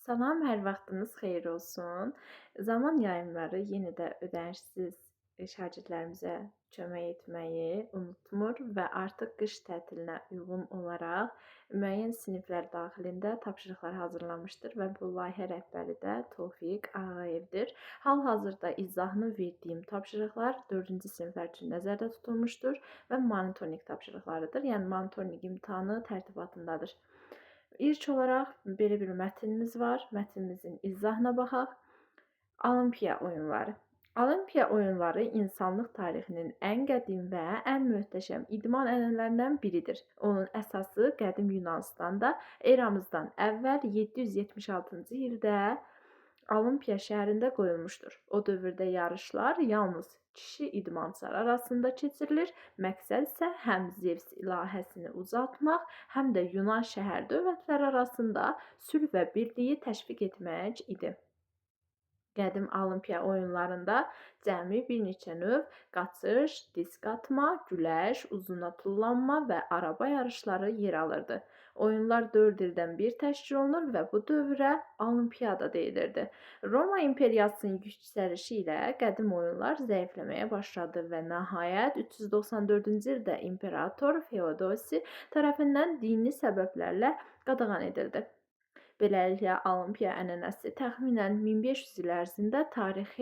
Salam, hər vaxtınız xeyir olsun. Zaman yayımları yenə də ödənişsiz şagirdlərimizə kömək etməyi unutmur və artıq qış tətilinə uyğun olaraq müəyyən siniflər daxilində tapşırıqlar hazırlamışdır və bu layihə rəhbəri də Tofiq Ağayevdir. Hal-hazırda izahını verdiyim tapşırıqlar 4-cü siniflər üçün nəzərdə tutulmuşdur və monitorinq tapşırıqlarıdır. Yəni monitorinq imtahanı tərtibatındadır. İlk olaraq belə bir mətnimiz var. Mətnimizin izahına baxaq. Olimpiya oyunları. Olimpiya oyunları insanlıq tarixinin ən qədim və ən möhtəşəm idman ənənələrindən biridir. Onun əsası qədim Yunanıstanda eramızdan əvvəl 776-cı ildə Olimpiya şəhərində qoyulmuşdur. O dövrdə yarışlar yalnız kişi idmançılar arasında keçirilir. Məqsəd isə həm Zevs ilahəsini ucaltmaq, həm də Yunan şəhər dövlətləri arasında sülh və birliyi təşviq etmək idi. Qədim Olimpiya oyunlarında cəmi bir neçə növ qaçış, disk atma, güləş, uzuna tullanma və araba yarışları yer alırdı. Oyunlar 4 ildən bir təşkil olunur və bu dövrə Olimpiyada deyilirdi. Roma imperiyasının yüksəlişi ilə qədim oyunlar zəifləməyə başladı və nəhayət 394-cü ildə imperator Feodosi tərəfindən dini səbəblərlə qadağan edildi. Beləliklə, Olimpiya ənənəsi təxminən 1500 il ərzində tarix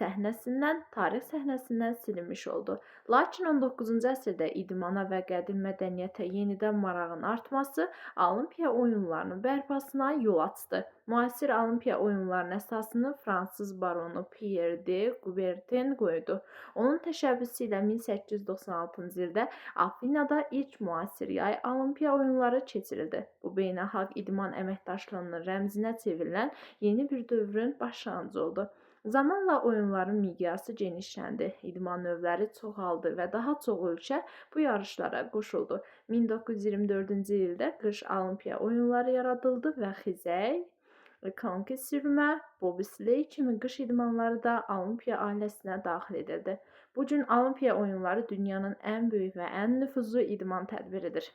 səhnəsindən silinmiş oldu. Lakin 19-cu əsrdə idmana və qədim mədəniyyətə yenidən marağın artması Olimpiya oyunlarının bərpasına yol açdı. Müasir Olimpiya oyunlarının əsasını fransız baronu Pierre de Coubertin qoydu. Onun təşəbbüsü ilə 1896-cı ildə Afinada ilk müasir yay Olimpiya oyunları keçirildi. Bu beynəlxalq idman əməkdaşlığının rəmzinə çevrilən yeni bir dövrün başlanğıcı oldu. Zamanla oyunların miqyası genişləndi, idman növləri çoxaldı və daha çox ölkə bu yarışlara qoşuldu. 1924-cü ildə qış Olimpiya oyunları yaradıldı və xizək, konki sürmə, bobsley kimi qış idmanları da Olimpiya ailəsinə daxil edildi. Bu gün Olimpiya oyunları dünyanın ən böyük və ən nüfuzlu idman tədbiridir.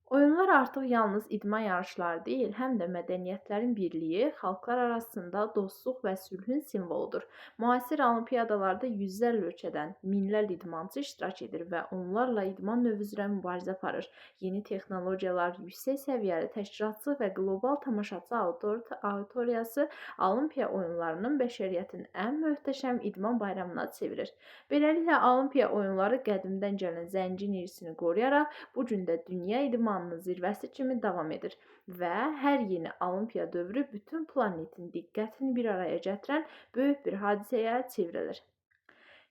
Oyunlar artıq yalnız idman yarışları deyil, həm də mədəniyyətlərin birliyi, xalqlar arasında dostluq və sülhün simvoludur. Müasir olimpiyadalarda yüzlərlə ölkədən minlərlə idmançı iştirak edir və onlarla idman növü üzrə mübarizə aparır. Yeni texnologiyalar, yüksək səviyyəli təşkilatçı və qlobal tamaşaçı auditoriyası Olimpiya oyunlarının bəşəriyyətin ən möhtəşəm idman bayramına çevirir. Beləliklə, Olimpiya oyunları qədimdən gələn zəngin irsini qoruyaraq, bu gün də dünya idmanının zirvəsi kimi davam edir və hər yeni Olimpiya dövrü bütün planetin diqqətini bir araya gətirən böyük bir hadisəyə çevrilir.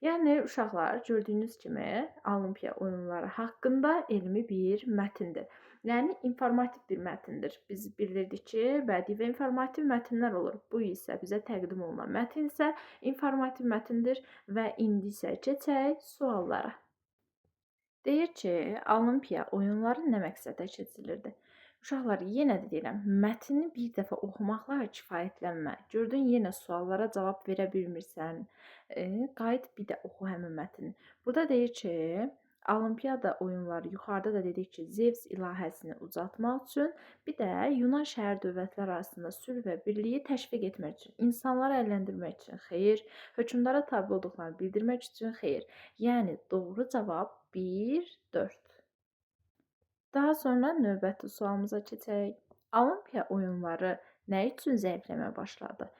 Yəni, uşaqlar, gördüyünüz kimi Olimpiya oyunları haqqında elmi bir mətindir. Yəni, informativ bir mətindir. Biz bilirdik ki, bədii və informativ mətnlər olur. Bu isə bizə təqdim olunan mətin isə informativ mətindir və indi isə keçək suallara. Deyir ki, Olimpiya oyunları nə məqsədlə keçirilirdi? Uşaqlar, yenə də deyirəm, mətni bir dəfə oxumaqla kifayətlənmə. Gördün, yenə suallara cavab verə bilmirsən. Qayıt bir də oxu həmin mətni. Burada deyir ki, Olimpiyada oyunları yuxarıda da dedik ki, Zevs ilahəsini ucaltmaq üçün, bir də Yunan şəhər dövlətləri arasında sülh və birliyi təşviq etmək üçün, insanları əyləndirmək üçün xeyr, hökmdara tabe olduqlarını bildirmək üçün xeyr. Yəni, doğru cavab 1, 4. Daha sonra növbəti sualımıza keçək. Olimpiya oyunları nə üçün zəifləməyə başladı?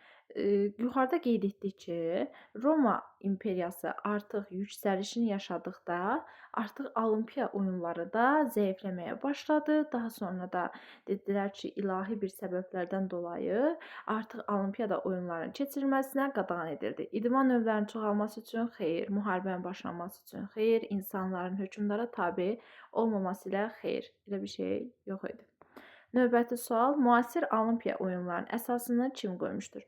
Yuxarıda qeyd etdik ki, Roma imperiyası artıq yüksəlişini yaşadıqda, artıq Olimpiya oyunları da zəifləməyə başladı. Daha sonra da dedilər ki, ilahi bir səbəblərdən dolayı artıq Olimpiyada oyunların keçirilməsinə qadağan edildi. İdman növlərinin çoxalması üçün xeyr, müharibənin başlanması üçün xeyr, insanların hökmdara tabe olmaması ilə xeyr. Elə bir şey yox idi. Növbəti sual, müasir Olimpiya oyunlarının əsasını kim qoymuşdur?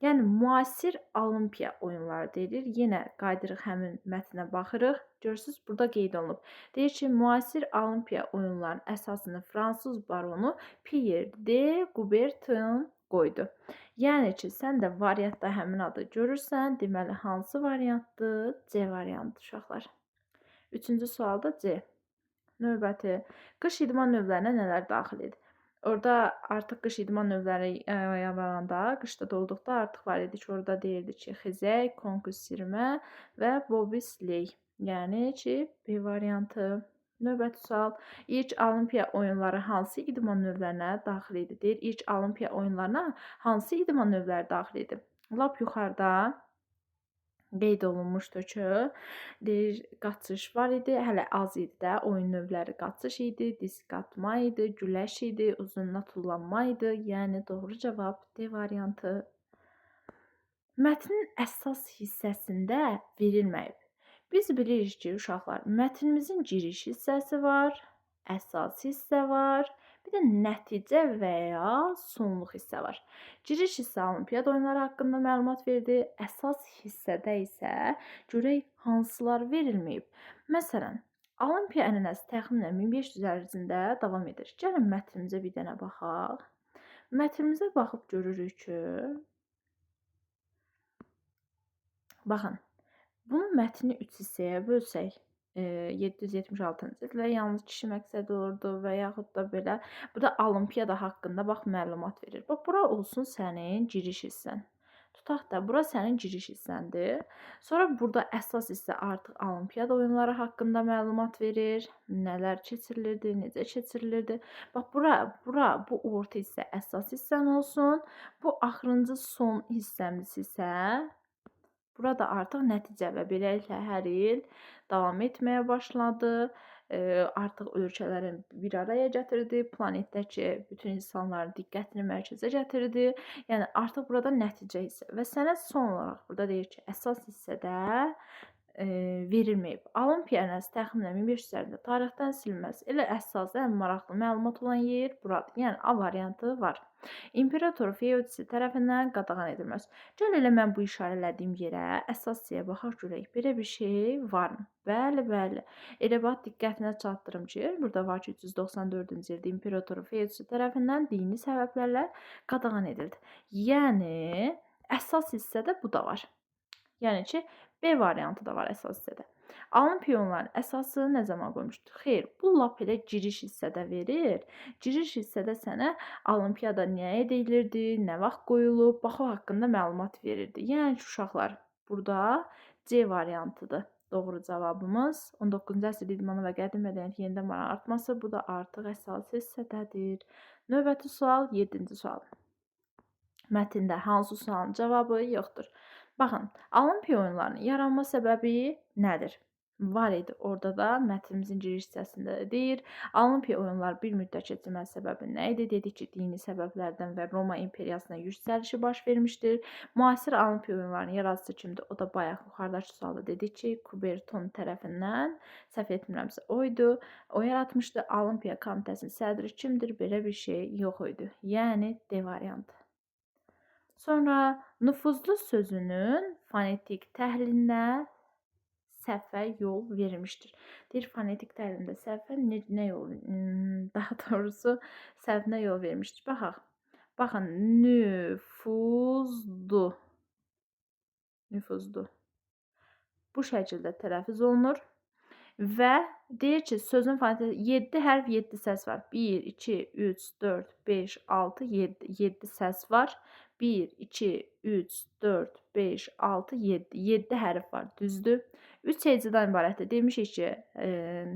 Yəni, müasir Olimpiya oyunları deyilir. Yenə qaydırıq həmin mətnə baxırıq. Görürsünüz, burada qeyd olunub. Deyir ki, müasir Olimpiya oyunlarının əsasını fransız baronu Pierre de Coubertin qoydu. Yəni ki, sən də variantda həmin adı görürsən. Deməli, hansı variantdır? C variantı, uşaqlar. Üçüncü sualda C. Növbəti, qış idman növlərinə nələr daxil edir? Orada artıq qış idman növləri yarananda, qışda da olduqda artıq var idi ki, orada deyirdi ki, xizək, konki sürmə və bobsley. Yəni ki, B variantı. Növbəti sual. İlk Olimpiya oyunları hansı idman növlərinə daxil idi? Deyir, ilk Olimpiya oyunlarına hansı idman növləri daxil idi? Lap yuxarıda qeyd olunmuşdur ki, deyir, qaçış var idi, hələ az idi də, oyun növləri qaçış idi, disk atma idi, güləş idi, uzundan tullanma idi. Yəni doğru cavab D variantı. Mətnin əsas hissəsində verilməyib. Biz bilirik ki, uşaqlar, mətnimizin giriş hissəsi var, əsas hissə var, bir də nəticə və ya sonluq hissə var. Giriş hissə Olimpiada oyunları haqqında məlumat verdi. Əsas hissədə isə görək hansılar verilməyib. Məsələn, Olimpiya ənənəsi təxminən 1500 ərzində davam edir. Gəlin mətnimizə bir dənə baxaq. Mətnimizə baxıb görürük ki, baxın, bunu mətni 3 hissəyə bölsək, 776-cı ildə yalnız kişi məqsədi olurdu və yaxud da belə. Bu da Olimpiada haqqında bax məlumat verir. Bax, bura olsun sənin giriş hissən. Tutaq da, bura sənin giriş hissəndir. Sonra burada əsas hissə artıq Olimpiada oyunları haqqında məlumat verir. Nələr keçirilirdi, necə keçirilirdi. Bax, bura bu orta hissə əsas hissən olsun. Bu axırıncı son hissəmiz isə burada artıq nəticə və beləliklə hər il davam etməyə başladı. Artıq ölkələrin bir araya gətirdi, planetdəki bütün insanların diqqətini mərkəzə gətirdi. Yəni artıq burada nəticə hissə və sənə son olaraq burada deyir ki, əsas hissədə verilməyib. Olimpiya ənənəsi təxminən 1500 ərzində tarixdən silinməz. Elə əsasda ən maraqlı məlumat olan yer buradır. Yəni A variantı var. İmperator Feodisi tərəfindən qadağan edilməz. Gəl elə mən bu işarələdiyim yerə, əsas hissəyə baxaq görək. Belə bir şey varmı? Bəli, bəli. Elə bax diqqətinə çatdırım ki, burada var ki, 394-cü ildə İmperator Feodisi tərəfindən dini səbəblərlə qadağan edildi. Yəni əsas hissədə bu da var. Yəni ki, B variantı da var əsas hissədə. Olimpiya oyunlarının əsası nə zaman qoymuşdur? Xeyr, bu lap elə giriş hissədə verir. Giriş hissədə sənə Olimpiyada nə edilirdi, nə vaxt qoyulub, bax o haqqında məlumat verirdi. Yəni ki, uşaqlar, burada C variantıdır. Doğru cavabımız 19-cu əsr idmanı və qədim mədəniyyətin yenidən maraq artması. Bu da artıq əsas hissədədir. Növbəti sual, 7-ci sual. Mətndə hansı sualın cavabı yoxdur? Baxın, Olimpiya oyunlarının yaranma səbəbi nədir? Var idi. Orada da mətnimizin giriş hissəsində deyir. Olimpiya oyunları bir müddət keçirməsi səbəbi nə idi? Dedik ki, dini səbəblərdən və Roma imperiyasına yüksəlişi baş vermişdir. Müasir Olimpiya oyunlarının yaradıcısı kimdir? O da bayaq yuxarıdakı sualda dedik ki, Kuberton tərəfindən, səhv etmirəmsə o idi. O yaratmışdı. Olimpiya komitəsinin sədri kimdir? Belə bir şey yox idi. Yəni D variantı. Sonra nüfuzlu sözünün fonetik təhlilinə səhvə yol verilmişdir. Deyir, fonetik təhlilində səhvə nə yol, daha doğrusu səhvə yol vermişdir. Baxaq. Baxın, nüfuzlu. Nüfuzlu. Bu şəkildə tələffüz olunur. Və deyir ki, sözün fonetik 7 hərf, 7 səs var. 1, 2, 3, 4, 5, 6, 7. 7 səs var. 1, 2, 3, 4, 5, 6, 7. 7 hərf var, düzdür? 3 hecadan ibarətdir. Demişik ki,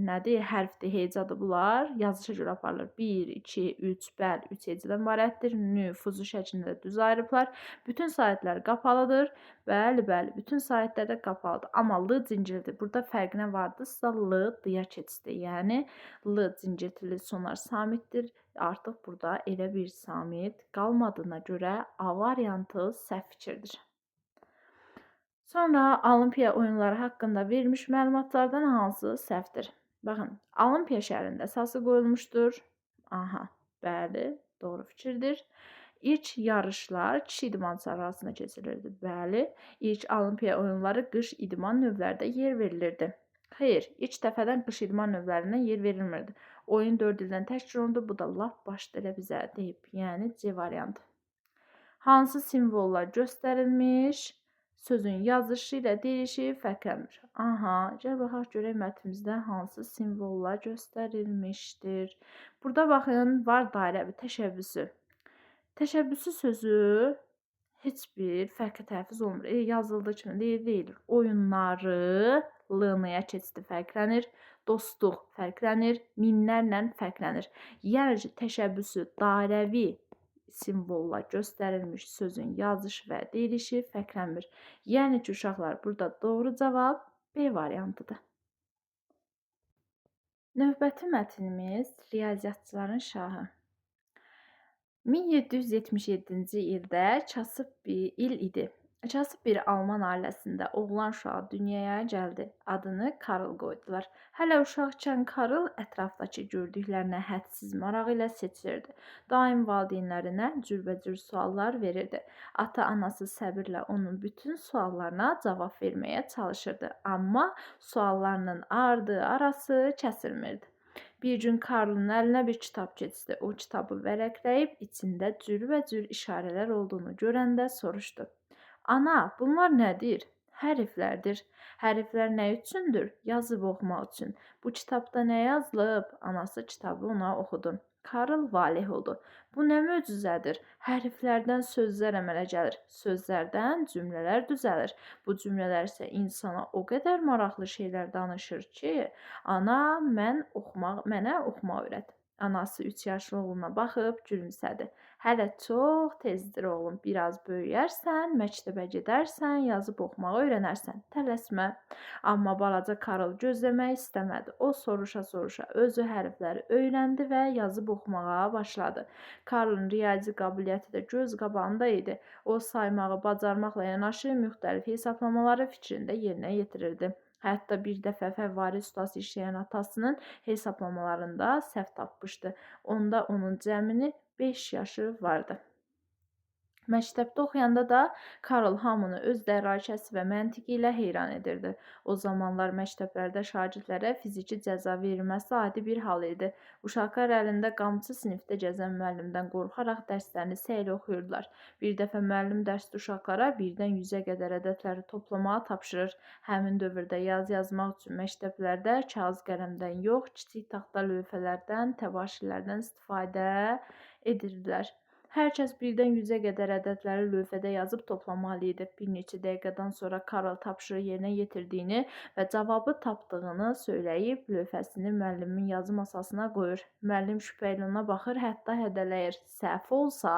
nədir? Hərfdir, hecadır bunlar. Yazışa görə aparılır. 1, 2, 3, bəli, 3 hecadan ibarətdir. Nüfuzu şəklində düz ayrıblar. Bütün saytlar qapalıdır. Bəli, bəli, bütün saytlar da qapalıdır. Amma L cincirlidir. Burada fərq nə vardırsa L D-ya keçdi. Yəni L cincirli sonlar samitdir. Artıq burada elə bir samit qalmadığına görə A variantı səhv fikirdir. Sonra Olimpiya oyunları haqqında verilmiş məlumatlardan hansı səhvdir? Baxın, Olimpiya şəhərində əsası qoyulmuşdur. Aha, bəli, doğru fikirdir. İlk yarışlar kişi idmançıları arasında keçirilirdi. Bəli, ilk Olimpiya oyunları qış idman növlərdə yer verilirdi. Xeyr, ilk dəfədən qış idman növlərindən yer verilmirdi. Oyun 4 ildən təşkil olundu. Bu da lap başda elə bizə deyib. Yəni C variantı. Hansı simvollar göstərilmiş? Sözün yazılışı ilə deyilişi fərqlənmir. Aha, gəl baxaq görək mətnimizdə hansı simvollar göstərilmişdir. Burada baxın, var dairəvi təşəbbüsü. Təşəbbüsü sözü heç bir fərqli tələffüz olmur. Yazıldığı kimi deyilir. Oyunları l-ya keçidi fərqlənir. Dostluq fərqlənir. Minlərlə fərqlənir. Yəni ki, təşəbbüsü dairəvi simvolla göstərilmiş sözün yazılışı və deyilişi fərqlənmir. Yəni ki, uşaqlar, burada doğru cavab B variantıdır. Növbəti mətnimiz Riyaziyyatçıların şahı. 1777-ci ildə kasıb bir il idi. Kasıb bir Alman ailəsində oğlan uşağı dünyaya gəldi. Adını Karl qoydular. Hələ uşaqkən Karl ətrafdakı gördüklərinə hədsiz maraq ilə seçirdi. Daim valideynlərinə cürbəcür suallar verirdi. Ata-anası səbirlə onun bütün suallarına cavab verməyə çalışırdı. Amma suallarının ardı arası kəsilmirdi. Bir gün Karlın əlinə bir kitab keçdi. O kitabı vərəqləyib içində cürbəcür işarələr olduğunu görəndə soruşdu. Ana, bunlar nədir? Hərflərdir. Hərflər nə üçündür? Yazıb oxumaq üçün. Bu kitabda nə yazılıb? Anası kitabı ona oxudu. Karl valeh oldu. Bu nə möcüzədir? Hərflərdən sözlər əmələ gəlir. Sözlərdən cümlələr düzəlir. Bu cümlələr isə insana o qədər maraqlı şeylər danışır ki, ana, mənə oxumaq öyrət. Anası 3 yaşlı oğluna baxıb gülümsədi. Hələ çox tezdir oğlum, biraz böyüyərsən, məktəbə gedərsən, yazıb oxumağı öyrənərsən. Tələsmə. Amma balaca Karl gözləmək istəmədi. O soruşa-soruşa özü hərfləri öyrəndi və yazıb oxumağa başladı. Karlın riyazi qabiliyyəti də göz qabağında idi. O saymağı bacarmaqla yanaşı müxtəlif hesablamaları fikrində yerinə yetirirdi. Hətta bir dəfə fəvvarə ustası işləyən atasının hesablamalarında səhv tapmışdı. Onda onun cəmini 5 yaşı vardı. Məktəbdə oxuyanda da Karl hamını öz dərrakəsi və məntiqi ilə heyran edirdi. O zamanlar məktəblərdə şagirdlərə fiziki cəza verilməsi adi bir hal idi. Uşaqlar əlində qamçı sinifdə gəzən müəllimdən qorxaraq dərslərini səylə oxuyurdular. Bir dəfə müəllim dərsdə uşaqlara 1-dən 100-ə qədər ədədləri toplamağı tapşırır. Həmin dövrdə yazı yazmaq üçün məktəblərdə kağız qələmdən yox, kiçik taxta lövhələrdən, təbaşirlərdən istifadə edirdilər. Hər kəs 1-dən 100-ə qədər ədədləri lövhədə yazıb toplamalı idi. Bir neçə dəqiqədən sonra Karl tapşırığı yerinə yetirdiyini və cavabı tapdığını söyləyib lövhəsini müəllimin yazı masasına qoyur. Müəllim şübhə ilə ona baxır, hətta hədələyir. Səhv olsa,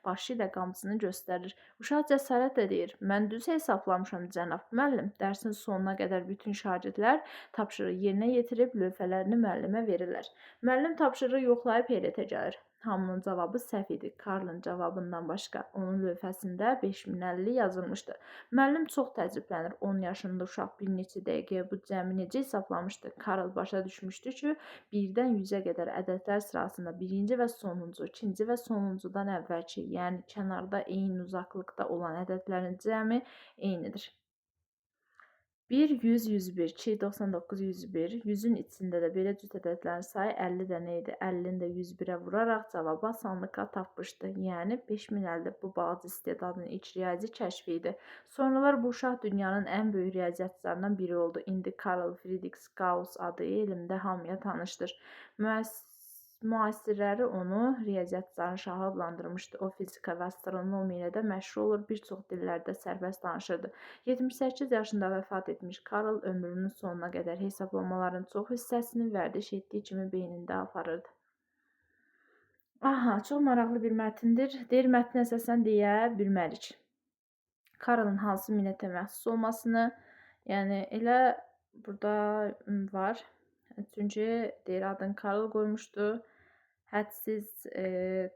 başı ilə qamçısını göstərir. Uşaq cəsarətlə deyir: "Mən düz hesablamışam, cənab müəllim." Dərsin sonuna qədər bütün şagirdlər tapşırığı yerinə yetirib lövhələrini müəllimə verirlər. Müəllim tapşırığı yoxlayıb heyrətə gəlir. Hamının cavabı səhv idi. Karlın cavabından başqa onun lövhəsində 5050 yazılmışdı. Müəllim çox təəccüblənir. 10 yaşında uşaq bir neçə dəqiqəyə bu cəmi necə hesablamışdı? Karl başa düşmüşdü ki, 1-dən 100-ə qədər ədədlər sırasında birinci və sonuncu, ikinci və sonuncudan əvvəlki, yəni kənarda eyni uzaqlıqda olan ədədlərin cəmi eynidir. 1, 100, 101, 2, 99, 101. 100-ün içində də belə cüt ədədlərin sayı 50 dənə idi. 50-ni də 101-ə vuraraq cavabı asanlıqla tapmışdı. Yəni 5050 bu balaca istedadın ilk riyazi kəşfi idi. Sonralar bu uşaq dünyanın ən böyük riyaziyyatçılarından biri oldu. İndi Karl Friedrich Gauss adı elmdə hamıya tanışdır. Müasirləri onu riyaziyyatçıların şahı adlandırmışdı. O fizika və astronomiya ilə də məşğul olur, bir çox dillərdə sərbəst danışırdı. 78 yaşında vəfat etmiş Karl ömrünün sonuna qədər hesablamaların çox hissəsini vərdiş etdiyi kimi beynində aparırdı. Aha, çox maraqlı bir mətndir. Deyir, mətnə əsasən deyə bilmərik. Karlın hansı millətə məxsus olmasını, yəni elə burada var. Çünki deyir, adını Karl qoymuşdu. Hədsiz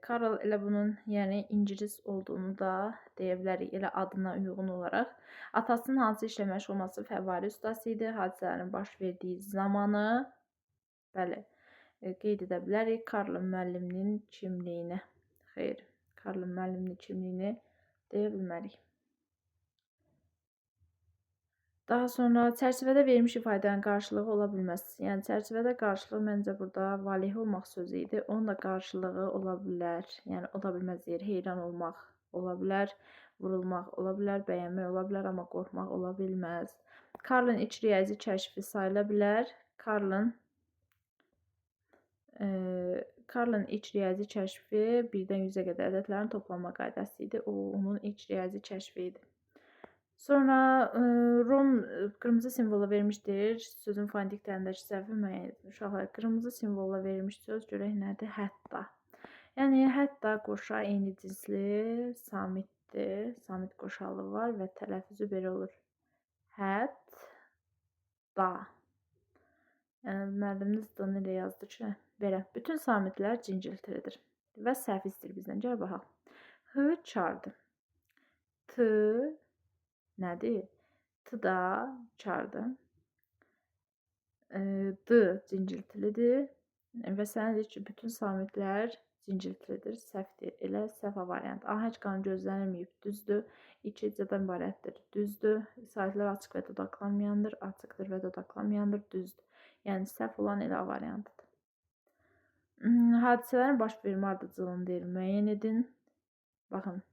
Karl elə bunun yəni ingilis olduğunu da deyə bilərik, elə adına uyğun olaraq. Atasının hansı işlə məşğul olması fəvvarə ustası idi. Hadisələrin baş verdiyi zamanı qeyd edə bilərik. Karlın müəlliminin kimliyini. Xeyr, Karlın müəlliminin kimliyini deyə bilmərik. Daha sonra çərçivədə verilmiş ifadənin qarşılığı ola bilməz. Yəni çərçivədə qarşılıq məncə burada valeh olmaq sözü idi. Onun da qarşılığı ola bilər. Yəni ola bilməz deyir. Heyran olmaq ola bilər, vurulmaq ola bilər, bəyənmək ola bilər, amma qorxmaq ola bilməz. Karlın iç riyazi kəşfi sayıla bilər. Karlın iç riyazi kəşfi 1-dən 100-ə qədər ədədlərin toplanma qaydası idi. O, onun iç riyazi kəşfi idi. Sonra Rom qırmızı simvolla vermişdir. Sözün fonetik tərindəki səhvi müəyyən edin. Uşaqlar, qırmızı simvolla verilmiş söz görək nədir? Hətta. Yəni hətta qoşa eyni cinsli samitdir. Samit qoşalı var və tələffüzü belə olur. Hətta. Yəni müəllimimiz da elə yazdı ki, belə. Bütün samitlər cinciltilidir və səhv istəyir bizdən. Gəl baxaq. H çardı. T nədir? T da çardı. D cinciltilidir və sənə deyir ki, bütün samitlər cinciltilidir, səhvdir. Elə səhv variant. Ahəng qanun gözlənilməyib, düzdür. 2 hecədən ibarətdir, düzdür. Saitlər açıq və dodaqlanmayandır, açıqdır və dodaqlanmayandır, düzdür. Yəni səhv olan elə variantıdır. Hadisələrin baş vermə ardıcıllığını deyir, müəyyən edin. Baxın.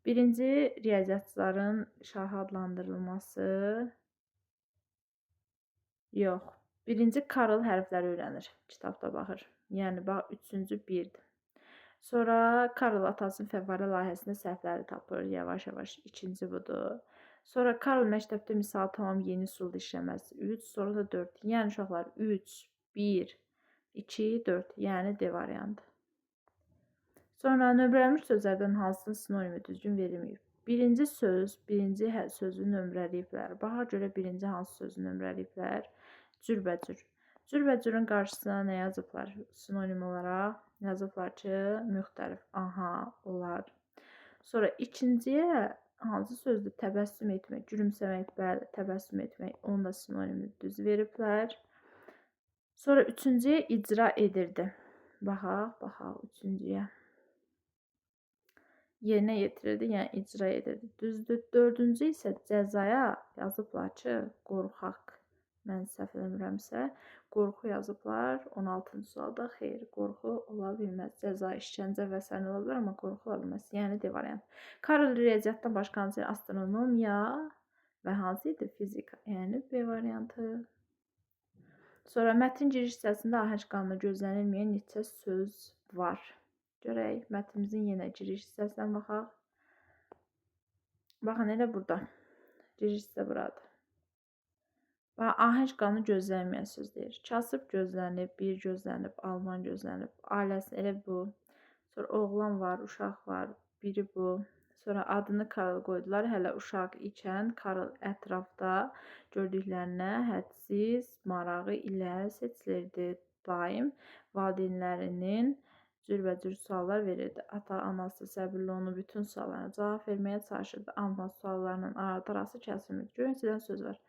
Birinci riyaziyyatçıların şahı adlandırılması. Yox. Birinci Karl hərfləri öyrənir. Kitabda baxır. Yəni, bax, üçüncü birdir. Sonra Karl atasının fəvvarə layihəsində səhvləri tapır. Yavaş-yavaş. İkinci budur. Sonra Karl məktəbdə misal tamam yeni üsulda işləməz. 3, sonra da 4. Yəni, uşaqlar 3, 1, 2, 4. Yəni, D variantı. Sonra nömrələnmiş sözlərdən hansının sinonimi düzgün verilməyib? Birinci söz, birinci sözü nömrələyiblər. Baxa görə birinci hansı sözü nömrələyiblər? Cürbəcür. Cürbəcürün qarşısına nə yazıblar? Sinonim olaraq yazıblar ki, müxtəlif. Aha, olar. Sonra ikinciyə hansı sözdür? Təbəssüm etmək, gülümsəmək, bəli, təbəssüm etmək. Onun da sinonimini düz veriblər. Sonra üçüncüyə icra edirdi. Baxaq, üçüncüyə. Yerinə yetirirdi, yəni icra edirdi. Düzdür. Dördüncü isə cəzaya yazıblar ki, qorxaq. Mən səhv eləmirəmsə, qorxu yazıblar. 16-cı sualda xeyr, qorxu ola bilməz. Cəza, işgəncə və s. ola bilər, amma qorxu ola bilməz. Yəni D variant. Karl riyaziyyatdan başqa hansı astronomiya və hansı idi? Fizika. Yəni B variantı. Sonra mətn giriş hissəsində ahəng qanunu gözlənilməyən neçə söz var? Görək, mətnimizin yenə giriş hissəsinə baxaq. Baxın, elə burada. Giriş hissə buradır. Bax, ahəng qanunu gözlənilməyən söz deyir. Kasıb gözlənib, bir gözlənib, alman gözlənib, ailəsi elə bu. Sonra oğlan var, uşaq var, biri bu. Sonra adını Karl qoydular. Hələ uşaq ikən Karl ətrafda gördüklərinə hədsiz marağı ilə seçilirdi. Daim valideynlərinin cürbəcür suallar verirdi. Ata, anası səbirli onu bütün suallarına cavab verməyə çalışırdı. Amma suallarının arası kəsilmirdi. Görün, sizdən söz var.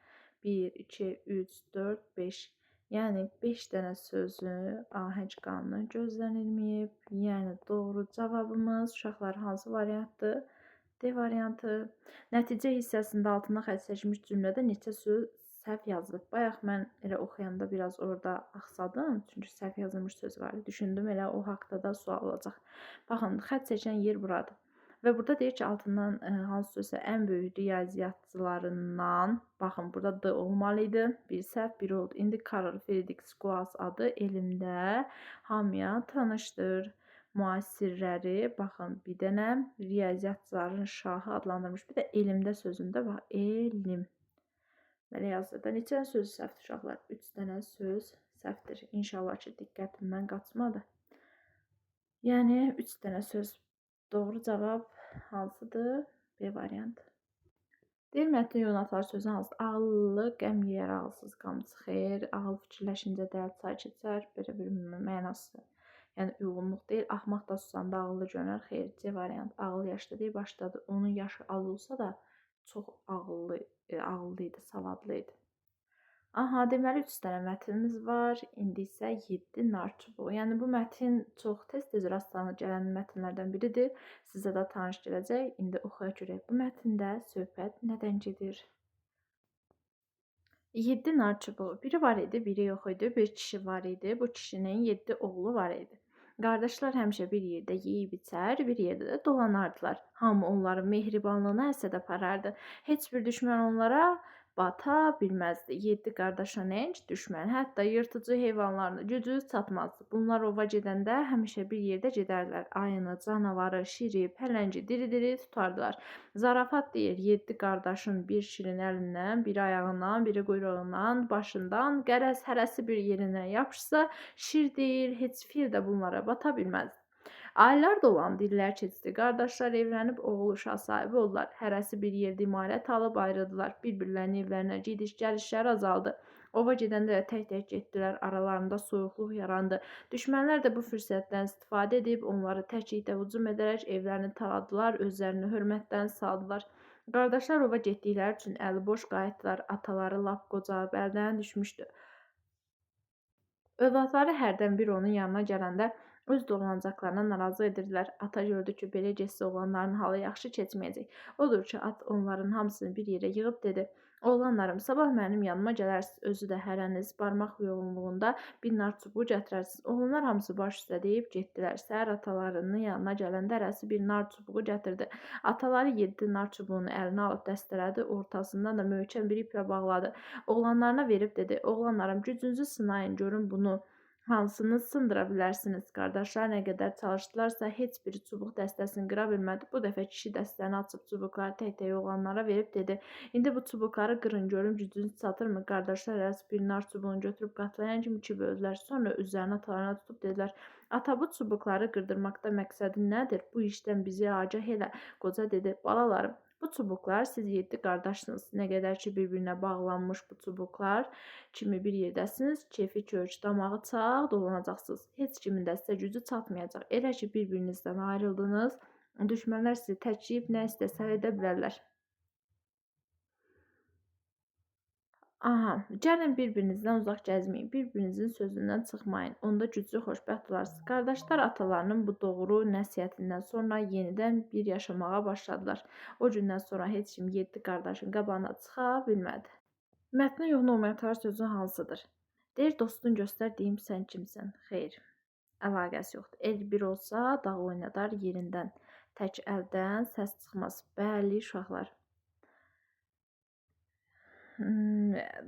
1, 2, 3, 4, 5. Yəni 5 dənə sözü ahəng qanunu gözlənilməyib. Yəni doğru cavabımız uşaqlar hansı variantdır? D variantı. Nəticə hissəsində altında xətt çəkilmiş cümlədə neçə söz səhv yazılıb. Bayaq mən elə oxuyanda biraz orada axsadım. Çünki səhv yazılmış söz var. Düşündüm elə o haqda da sual olacaq. Baxın, xətt çəkən yer buradır. Və burada deyir ki, altından hansı sözsə ən böyük riyaziyyatçılarından, baxın, burada D olmalı idi. Bir səhv, biri oldu. İndi Karl Friedrich Gauss adı elmdə hamıya tanışdır. Müasirləri, baxın, bir dənə riyaziyyatçıların şahı adlandırmış. Bir də elmdə sözündə, bax, elm. Belə yazıda neçə söz səhvdir uşaqlar? 3 dənə söz səhvdir. İnşallah ki, diqqətimdən qaçmadı. Yəni 3 dənə söz. Doğru cavab hansıdır? B variantı. Deyir, mətn yonatları sözün hansıdır? Ağıllı, qəm yeyər, ağılsız, qam çıxır. Ağıl fikirləşincə dərd say keçər. Belə bir mənası. Yəni uyğunluq deyil. Axmaq da susanda ağıllı görünər. Xeyr, C variant. Ağıl yaşlı deyil, başladı. Onun yaşı az olsa da çox ağıllı idi, savadlı idi. Aha, deməli 3 dənə mətnimiz var. İndi isə 7 narçubu. Yəni bu mətn çox tez-tez rastlanır gələn mətnlərdən biridir. Sizə də tanış gələcək. İndi oxuyaq görək bu mətndə söhbət nədən gedir? 7 nar çubuğu. Biri var idi, biri yox idi. Bir kişi var idi. Bu kişinin 7 oğlu var idi. Qardaşlar həmişə bir yerdə yeyib içər, bir yerdə də dolanardılar. Hamı onların mehribanlığına həsəd aparardı. Heç bir düşmən onlara bata bilməzdi. 7 qardaşa nəinki düşmən, hətta yırtıcı heyvanlarını gücü çatmazdı. Bunlar ova gedəndə həmişə bir yerdə gedərdilər. Ayını, canavarı, şiri, pələngi diri-diri tutardılar. Zarafat deyir, 7 qardaşın bir şirin əlindən, biri ayağından, biri quyruğundan, başından, qərəz hərəsi bir yerindən yapışsa, şir deyir, heç fil də bunlara bata bilməzdi. Aylar dolandı, illər keçdi. Qardaşlar evlənib oğul uşaq sahibi oldular. Hərəsi bir yerdə imarət alıb ayrıldılar. Bir-birlərinin evlərinə gediş-gəlişlər azaldı. Ova gedəndə də tək-tək getdilər. Aralarında soyuqluq yarandı. Düşmənlər də bu fürsətdən istifadə edib onları təklikdə hücum edərək evlərini taladılar, özlərini hörmətdən saldılar. Qardaşlar ova getdikləri üçün əliboş qayıtdılar. Ataları lap qocalıb əldən düşmüşdü. Övladları hərdən bir onun yanına gələndə öz dolanacaqlarına narazı edirdilər. Ata gördü ki, belə getsə oğlanların halı yaxşı keçməyəcək. Odur ki, at onların hamısını bir yerə yığıb dedi: "Oğlanlarım, sabah mənim yanıma gələrsiniz. Özü də hərəniz barmaq yoğunluğunda bir nar çubuğu gətirərsiniz." Oğlanlar hamısı baş üstə deyib getdilər. Səhər atalarının yanına gələndə hərəsi bir nar çubuğu gətirdi. Ataları 7 nar çubuğunu əlinə alıb dəstələdi, ortasından da möhkəm bir iplə bağladı. Oğlanlarına verib dedi: "Oğlanlarım, gücünüzü sınayın, görün bunu hansını sındıra bilərsiniz." Qardaşlar nə qədər çalışdılarsa, heç biri çubuq dəstəsini qıra bilmədi. Bu dəfə kişi dəstəni açıb çubuqları tək-tək oğlanlara verib dedi: "İndi bu çubuqları qırın, görüm gücünüz çatırmı?" Qardaşlar hərəsi bir nar çubuğunu götürüb qatlayan kimi iki böldülər. Sonra üzlərini atalarına tutub dedilər: "Ata, bu çubuqları qırdırmaqda məqsədin nədir? Bu işdən bizi agah elə." Qoca dedi: "Balalarım, bu çubuqlar siz 7 qardaşsınız. Nə qədər ki bir-birinə bağlanmış bu çubuqlar kimi bir yerdəsiniz, kefi kök, damağı çağ dolanacaqsınız. Heç kimin də sizə gücü çatmayacaq. Elə ki bir-birinizdən ayrıldınız, düşmənlər sizi təkləyib nə istəsə edə bilərlər. Aha, gəlin bir-birinizdən uzaq gəzməyin, bir-birinizin sözündən çıxmayın. Onda güclü, xoşbəxt olarsınız." Qardaşlar atalarının bu doğru nəsihətindən sonra yenidən bir yaşamağa başladılar. O gündən sonra heç kim 7 qardaşın qabağına çıxa bilmədi. Mətnə uyğun olmayan tarz sözü hansıdır? Deyir, dostun göstər, deyim sən kimsən? Xeyr, əlaqəsi yoxdur. El bir olsa, dağ oynadar yerindən. Tək əldən səs çıxmaz. Bəli, uşaqlar.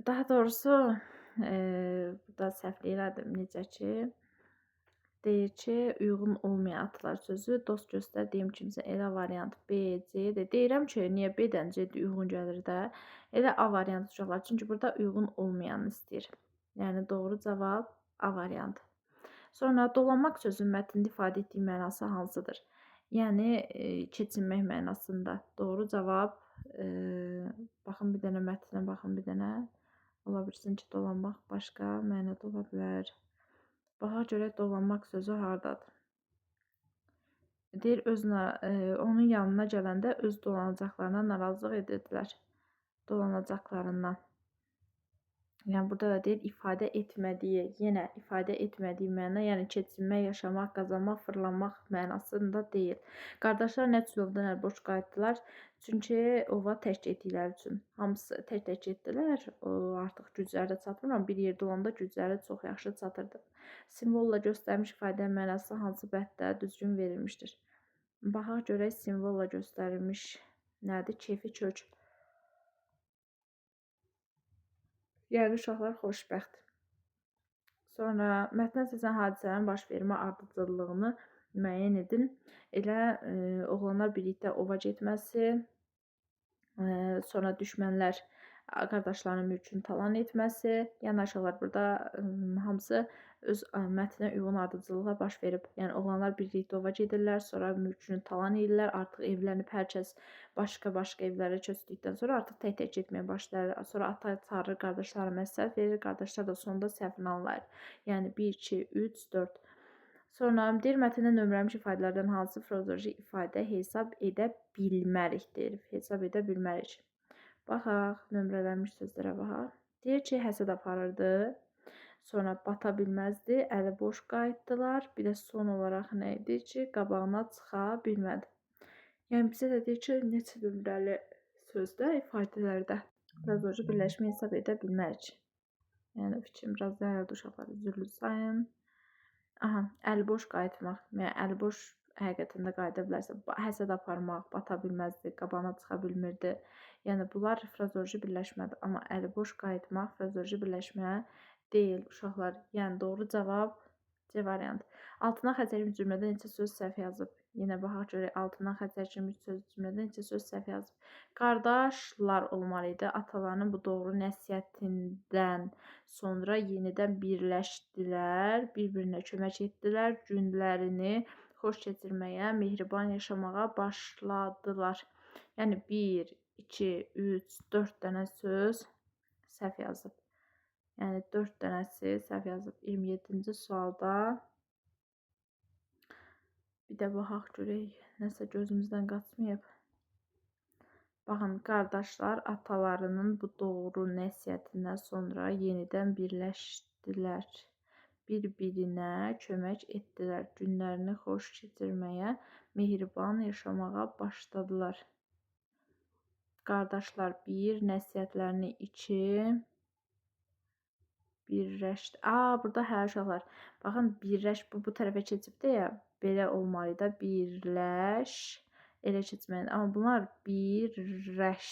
Daha doğrusu, burada səhv elədim. Necə ki, deyir ki, uyğun olmayan atlar sözü, dost göstər, deyim kimsə, elə variant B, C də. Deyirəm ki, niyə B-dən C uyğun gəlir də? Elə A variantı uşaqlar. Çünki burada uyğun olmayanı istəyir. Yəni, doğru cavab A variantı. Sonra, dolanmaq sözünün mətndə ifadə etdiyi mənası hansıdır? Yəni, keçinmək mənasında. Doğru cavab, baxın bir dənə mətnə, baxın bir dənə. Ola bilsin ki, dolanmaq başqa mənada ola bilər. Baxaq görək dolanmaq sözü hardadır. Deyir, onun yanına gələndə öz dolanacaqlarına narazılıq edirdilər. Dolanacaqlarından. Yəni, burada da deyir, ifadə etmədiyi, yenə ifadə etmədiyi məna, yəni keçinmək, yaşamaq, qazanmaq, fırlanmaq mənasında deyil. Qardaşlar nə üçün ovdan əlboş qayıtdılar? Çünki ova tək getdikləri üçün. Hamısı tək-tək getdilər, artıq gücləri də çatmır, amma bir yerdə olanda gücləri çox yaxşı çatırdı. Simvolla göstərmiş ifadənin mənası hansı bənddə düzgün verilmişdir? Baxaq görək simvolla göstərilmiş nədir? Kefi kök. Yəni, uşaqlar xoşbəxt. Sonra, mətnə seçilən hadisələrin baş vermə ardıcıllığını müəyyən edin. Elə oğlanlar birlikdə ova getməsi, sonra düşmənlər qardaşlarının mülkünü talan etməsi, yəni uşaqlar burada hamısı öz mətnə uyğun ardıcıllıqla baş verib. Yəni, oğlanlar birlikdə ova gedirlər, sonra mülkünü talan edirlər, artıq evlənib hər kəs başqa-başqa evlərə köçdükdən sonra artıq tək-tək getməyə başlayır. Sonra ata çağırır qardaşlara məsləhət verir, qardaşlar da sonunda səhvini anlayır. Yəni 1, 2, 3, 4. Sonra deyir, mətndə nömrələnmiş ifadələrdən hansı frazeoloji ifadə hesab edə bilmərik deyir. Hesab edə bilmərik. Baxaq, nömrələnmiş sözlərə baxaq. Deyir ki, həsəd aparırdı. Sonra bata bilməzdi, əli boş qayıtdılar. Bir də son olaraq nə idi ki, qabağına çıxa bilmədi. Yəni, bizə də deyir ki, neçə nömrəli sözdə, ifadələrdə Frazoji birləşmə hesab edə bilmərik. Yəni fikrim biraz dəyərli uşaqlar, üzrlü sayın. Aha, əliboş qayıtmaq. Yəni əliboş həqiqətən də qayıda bilərsə, həsəd aparmaq, bata bilməzdi, qabana çıxa bilmirdi. Yəni bunlar frazoji birləşmədir, amma əliboş qayıtmaq frazoji birləşmə deyil uşaqlar. Yəni doğru cavab C variantı. Altından xətt çəkilmiş cümlədə neçə söz səhv yazıb? Yenə baxaq görək altından xətt çəkilmiş söz cümlədə neçə söz səhv yazıb? Qardaşlar olmalı idi. Atalarının bu doğru nəsihətindən sonra yenidən birləşdilər, bir-birinə kömək etdilər, günlərini xoş keçirməyə, mehriban yaşamağa başladılar. Yəni 1, 2, 3, 4 dənə söz səhv yazıb. Yəni 4 dənəsi səhv yazıb. 27-ci sualda bir də baxaq görək, nəsə gözümüzdən qaçmayıb. Baxın, qardaşlar atalarının bu doğru nəsihətindən sonra yenidən birləşdilər. Bir-birinə kömək etdilər. Günlərini xoş keçirməyə, mehriban yaşamağa başladılar. Qardaşlar 1, nəsihətlərini 2, birləşdi. Burada hə uşaqlar. Baxın, birləş bu tərəfə keçib deyə belə olmalı da birləş elə keçməli. Amma bunlar birləş.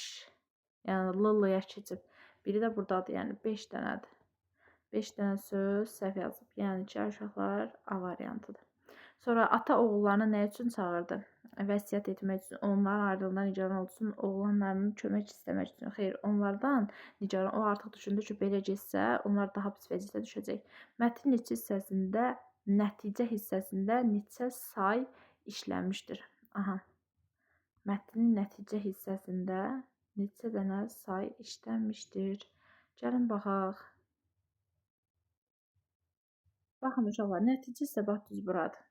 Yəni l-lıya keçib. Biri də burdadır. Yəni 5 dənədir. 5 dənə söz səhv yazıb. Yəni ki, uşaqlar A variantıdır. Sonra ata oğullarını nə üçün çağırdı? Vəsiyyət etmək üçün, onların ayrılığından nigaran olsun, oğlanlarının kömək istəmək üçün. Xeyr, onlardan nigaran, o artıq düşündü ki, belə getsə, onlar daha pis vəziyyətə düşəcək. Mətnin nəticə hissəsində neçə say işlənmişdir? Aha. Mətnin nəticə hissəsində neçə dənə say işlənmişdir? Gəlin baxaq. Baxın uşaqlar, nəticə isə bax düz buradır.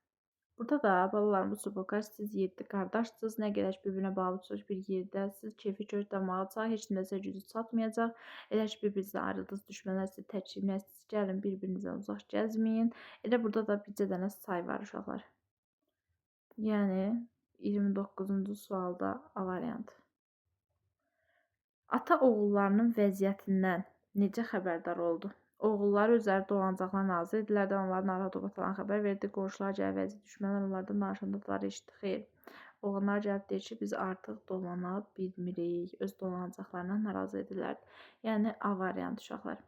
Burada da balalarım bu çubuqlar siz 7 qardaşsınız, nə qədər ki bir-birinə bağlı tutulmuş bir yerdəsiz, keyfi kök damağa çağ, heç kimdəsə gücü çatmayacaq. Elə ki bir-birinizdən ayrıldınız, düşmənlər sizi təklimlərsiniz, gəlin bir-birinizdən uzaq gəzməyin. Elə burada da bircə dənə say var uşaqlar. Yəni 29-cu sualda A variantı. Ata oğullarının vəziyyətindən necə xəbərdar oldu? Oğulları özləri dolanacaqlarını nazir edilər, onların narahat olub atalarına xəbər verdi. Qonşular gəlib vəziyyət düşmənlər onlardan danışandıqları eşitdi. Xeyr. Oğlanlar gəlib deyir ki, biz artıq dolana bilmirik. Öz dolanacaqlarından narazı edirlər. Yəni A variantı uşaqlar.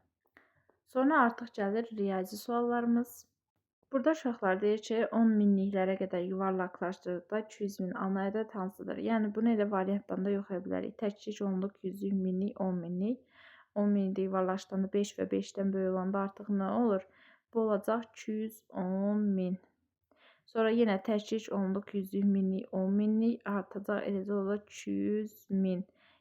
Sonra artıq gəlir riyazi suallarımız. Burada uşaqlar deyir ki, 10 minliklərə qədər yuvarlaqlaşdırdıqda 200 min ana ədəd hansıdır? Yəni bunu elə variantdan da yoxlaya bilərik. Təkcik onluq, 100 minlik, 10 minlik. 10 minlikdə yuvarlaşdıranda 5 və 5-dən böyük olanda artıq nə olur? Bu olacaq 210 min. Sonra yenə təkcik onluq, 100 minlik, 10 minlik artacaq, eləcə olacaq 200 min.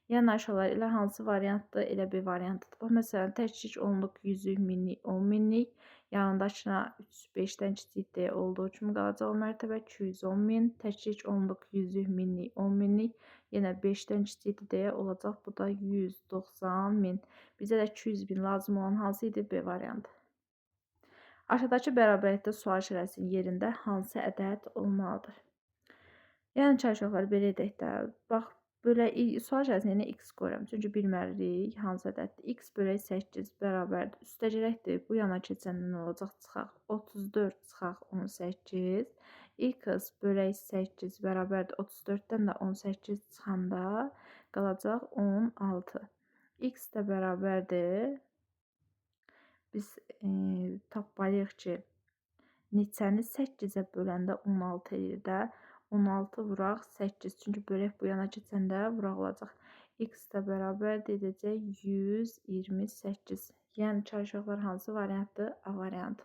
Yəni aşağılar elə hansı variantdır? Elə bir variantıdır. Bax, məsələn, təkcik onluq, 100 minlik, 10 minlik. Yanındakına 3, 5-dən kiçik deyə olduğu kimi qalacaq o mərtəbə 210 min, təkcik onluq 100 minlik, 10 minlik, yenə 5-dən kiçik deyə olacaq, bu da 190 min. Bizə də 200 bin lazım olan hansı idi? B variantı. Aşağıdakı bərabərlikdə sual işarəsinin yerində hansı ədəd olmalıdır? Yəni uşaqlar belə edək də, bax, belə sual işarəsində x qoyuram. Çünki bilməlirik hansı ədəddir. X bölək 8 bərabərdir. Üstə gələkdir. Bu yana keçəndə nə olacaq? Çıxaq. 34 çıxaq 18. X bölək 8 bərabərdir. 34-dən də 18 çıxanda qalacaq 16. X də bərabərdir. Biz tapmalıyıq ki, neçəni 8-ə böləndə 16 edir də. 16 vuraq 8. Çünki bölək bu yana keçəndə vuraq olacaq. X də bərabər edəcək 128. Yəni uşaqlar hansı variantdır? A variantı.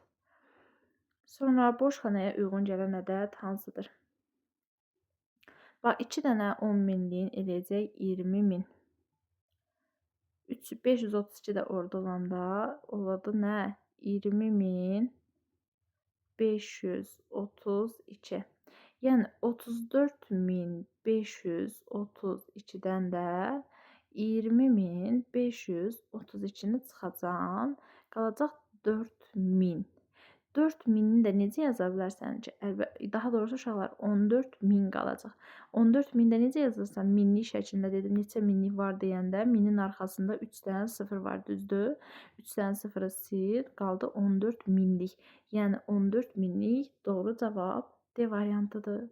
Sonra boş xanaya uyğun gələn ədəd hansıdır? Bax, 2 dənə 10 minliyin eləyəcək 20 min. 532 də orada olanda oladı nə? 20 min 532. Yəni 34.532-dən də 20.532-ni çıxacam. Qalacaq 4000. 4000-ni də necə yaza bilərsən ki? Daha doğrusu uşaqlar 14000 qalacaq. 14000 də necə yazırsan? Minlik şəklində dedim. Neçə minlik var deyəndə minin arxasında 3 dənə 0 var, düzdür? 3 dənə 0-ı sil, qaldı 14000lik. Yəni 14000lik doğru cavab D variantıdır.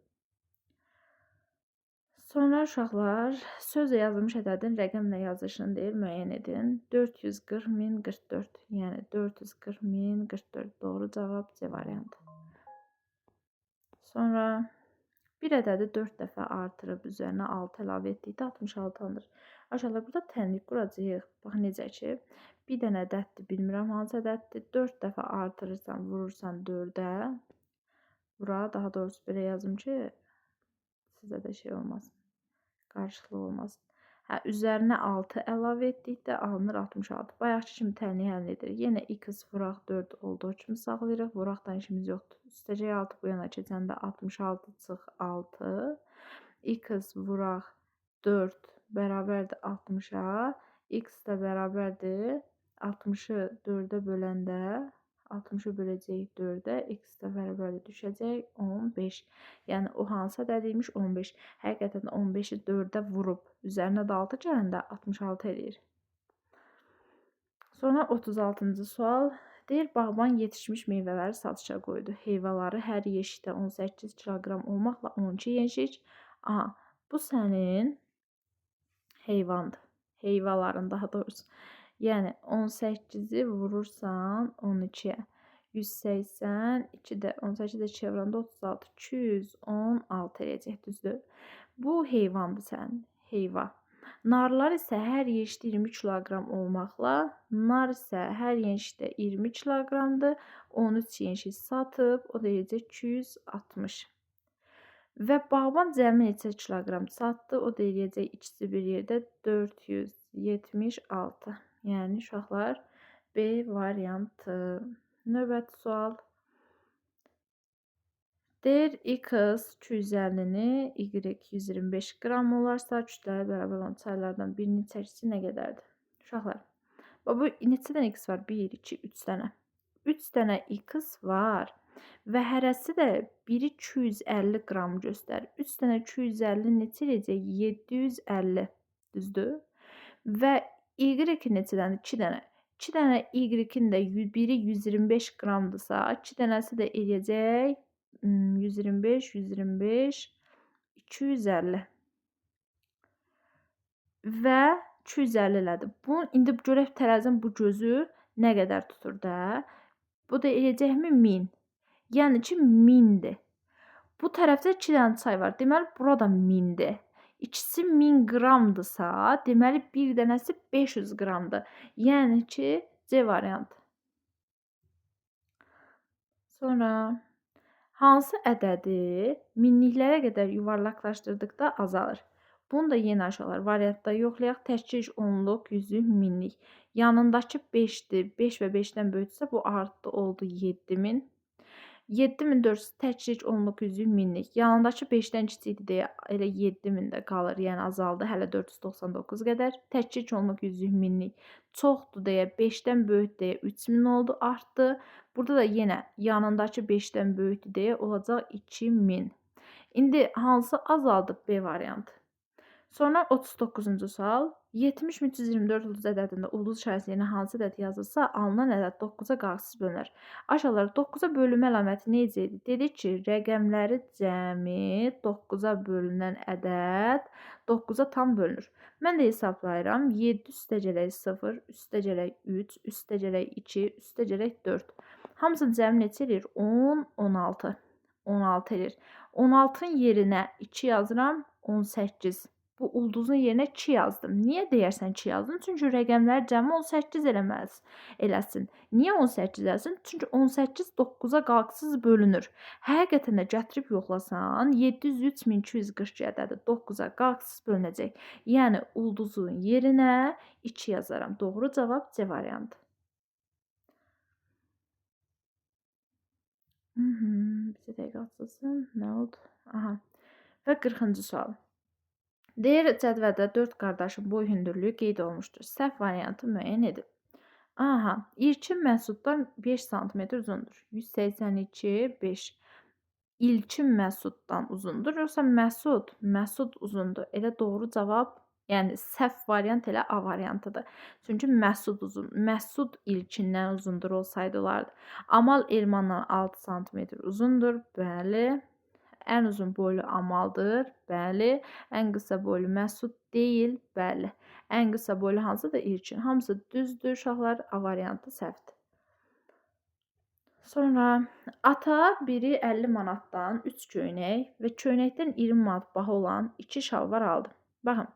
Sonra uşaqlar sözlə yazılmış ədədin rəqəmlə yazılışını deyir, müəyyən edin. 440.044. Yəni 440.044 doğru cavab C variantı. Sonra bir ədədi 4 dəfə artırıb üzərinə 6 əlavə etdikdə 66-dandır. Aşağıda burada tənlik quracağıq. Bax necə ki, bir dənə ədəddir, bilmirəm hansı ədəddir. 4 dəfə artırırsan, vurursan 4-ə. Bura daha doğrusu belə yazım ki, sizə də şey olmasın. Qarışıqlıq olmasın. Hə, üzərinə 6 əlavə etdikdə alınır 66. Bayaqki kimi tənliyi həll edirik. Yenə x vuraq 4 olduğu kimi saxlayırıq. Vuraqdan işimiz yoxdur. Üstəcək 6 bu yana keçəndə 66 çıx 6. X vuraq 4 bərabərdir 60-a. X də bərabərdir 60-ı 4-ə böləndə 60-ı böləcəyik 4-ə, x də bərabərdir düşəcək 15. Yəni o hansı ədədiymiş 15. Həqiqətən 15-i 4-ə vurub üzərinə də 6 gələndə 66 eləyir. Sonra 36-cı sual. Deyir, bağban yetişmiş meyvələri satışa qoydu. Heyvaları hər yeşikdə 18 kiloqram olmaqla 12 yeşik. Aha, bu sənin heyvandır. Heyvaların daha doğrusu. Yəni 18-i vurursan 12-yə. 180, 2-də 18-də 2 vuranda 36, 216 eləyəcək, düzdür? Bu heyvandır sənin, heyva. Narlar isə hər yeşikdə 20 kiloqram olmaqla, nar isə hər yeşikdə 20 kiloqramdır. 13 yeşik satıb, o da eləyəcək 260. Və bağban cəmi neçə kiloqram satdı, o da eləyəcək ikisi bir yerdə 476. Yəni uşaqlar B variantı. Növbəti sual. Deyir, x 250-ni y 125 qram olarsa, kütləyə bərabər olan sayılardan birinin çəkisi nə qədərdir? Uşaqlar, bu neçə dənə x var? 1, 2, 3 dənə. 3 dənə x var və hərəsi də biri 250 qram göstərir. 3 dənə 250 neçə eləyəcək? 750, düzdür? Və y neçə dənə? 2 dənə. 2 dənə y-in də biri 125 qramdırsa, 2 dənəsi də eləyəcək 125, 125, 250. Və 250 elədi. Bunu indi görək tərəzin bu gözü nə qədər tutur da? Bu da eləyəcəkmi 1000. Yəni ki 1000-dir. Bu tərəfdə 2 dənə çay var. Deməli burada 1000-dir. İkisi 1000 qramdırsa, deməli bir dənəsi 500 qramdır. Yəni ki C variantı. Sonra hansı ədədi minliklərə qədər yuvarlaqlaşdırdıqda azalır? Bunu da yenə aşağılar variantda yoxlayaq. Təkcə onluq, yüzlük, minlik. Yanındakı 5-dir. 5 və 5-dən böyüksə bu artdı, oldu 7000. 7400 təkcə onluq, yüzlük, minlik. Yanındakı 5-dən kiçikdir deyə elə 7000 də qalır. Yəni azaldı hələ 499 qədər. Təkcə onluq, yüzlük, minlik. Çoxdur deyə 5-dən böyük deyə 3000 oldu, artdı. Burada da yenə yanındakı 5-dən böyükdür deyə olacaq 2000. İndi hansı azaldıb B variantı? Sonra 39-cu sual. 70.324 ulduz ədədində ulduz işarəsi yerinə hansı ədəd yazılsa, alınan ədəd 9-a qalxısız bölünər. Aşağılara 9-a bölünmə əlaməti necə idi? Dedik ki, rəqəmləri cəmi 9-a bölünən ədəd 9-a tam bölünür. Mən də hesablayıram. 7 üstəgələk 0, üstəgələk 3, üstəgələk 2, üstəgələk 4. Hamısının cəmi neçə eləyir? 10, 16. 16 eləyir. 16-ın yerinə 2 yazıram, 18. Bu ulduzun yerinə 2 yazdım. Niyə deyərsən 2 yazdım? Çünki rəqəmlər cəmi 18 eləsin. Niyə 18 eləsin? Çünki 18 9-a qalxısız bölünür. Həqiqətən də gətirib yoxlasan, 703.242 ədədi 9-a qalxısız bölünəcək. Yəni ulduzun yerinə 2 yazaram. Doğru cavab C variantı. Bir dəqiqə açılsın. Nə oldu? Aha. Və 40-cı sual. Deyir, cədvəldə 4 qardaşın boy hündürlüyü qeyd olunmuşdur. Səhv variantı müəyyən edin. Aha, İlkin Məsuddan 5 sm uzundur. 182, 5. İlkin Məsuddan uzundur, yoxsa Məsud uzundur? Elə doğru cavab, yəni səhv variant elə A variantıdır. Çünki Məsud uzun. Məsud ilkindən uzundur olsaydı olardı. Amal Elmandan 6 sm uzundur. Bəli. Ən uzun boylu Amaldır. Bəli. Ən qısa boylu Məsud deyil. Bəli. Ən qısa boylu hansıdır? İlkin. Hamısı düzdür uşaqlar. A variantı səhvdir. Sonra ata biri 50 manatdan 3 köynək və köynəkdən 20 manat baha olan 2 şalvar aldı. Baxın,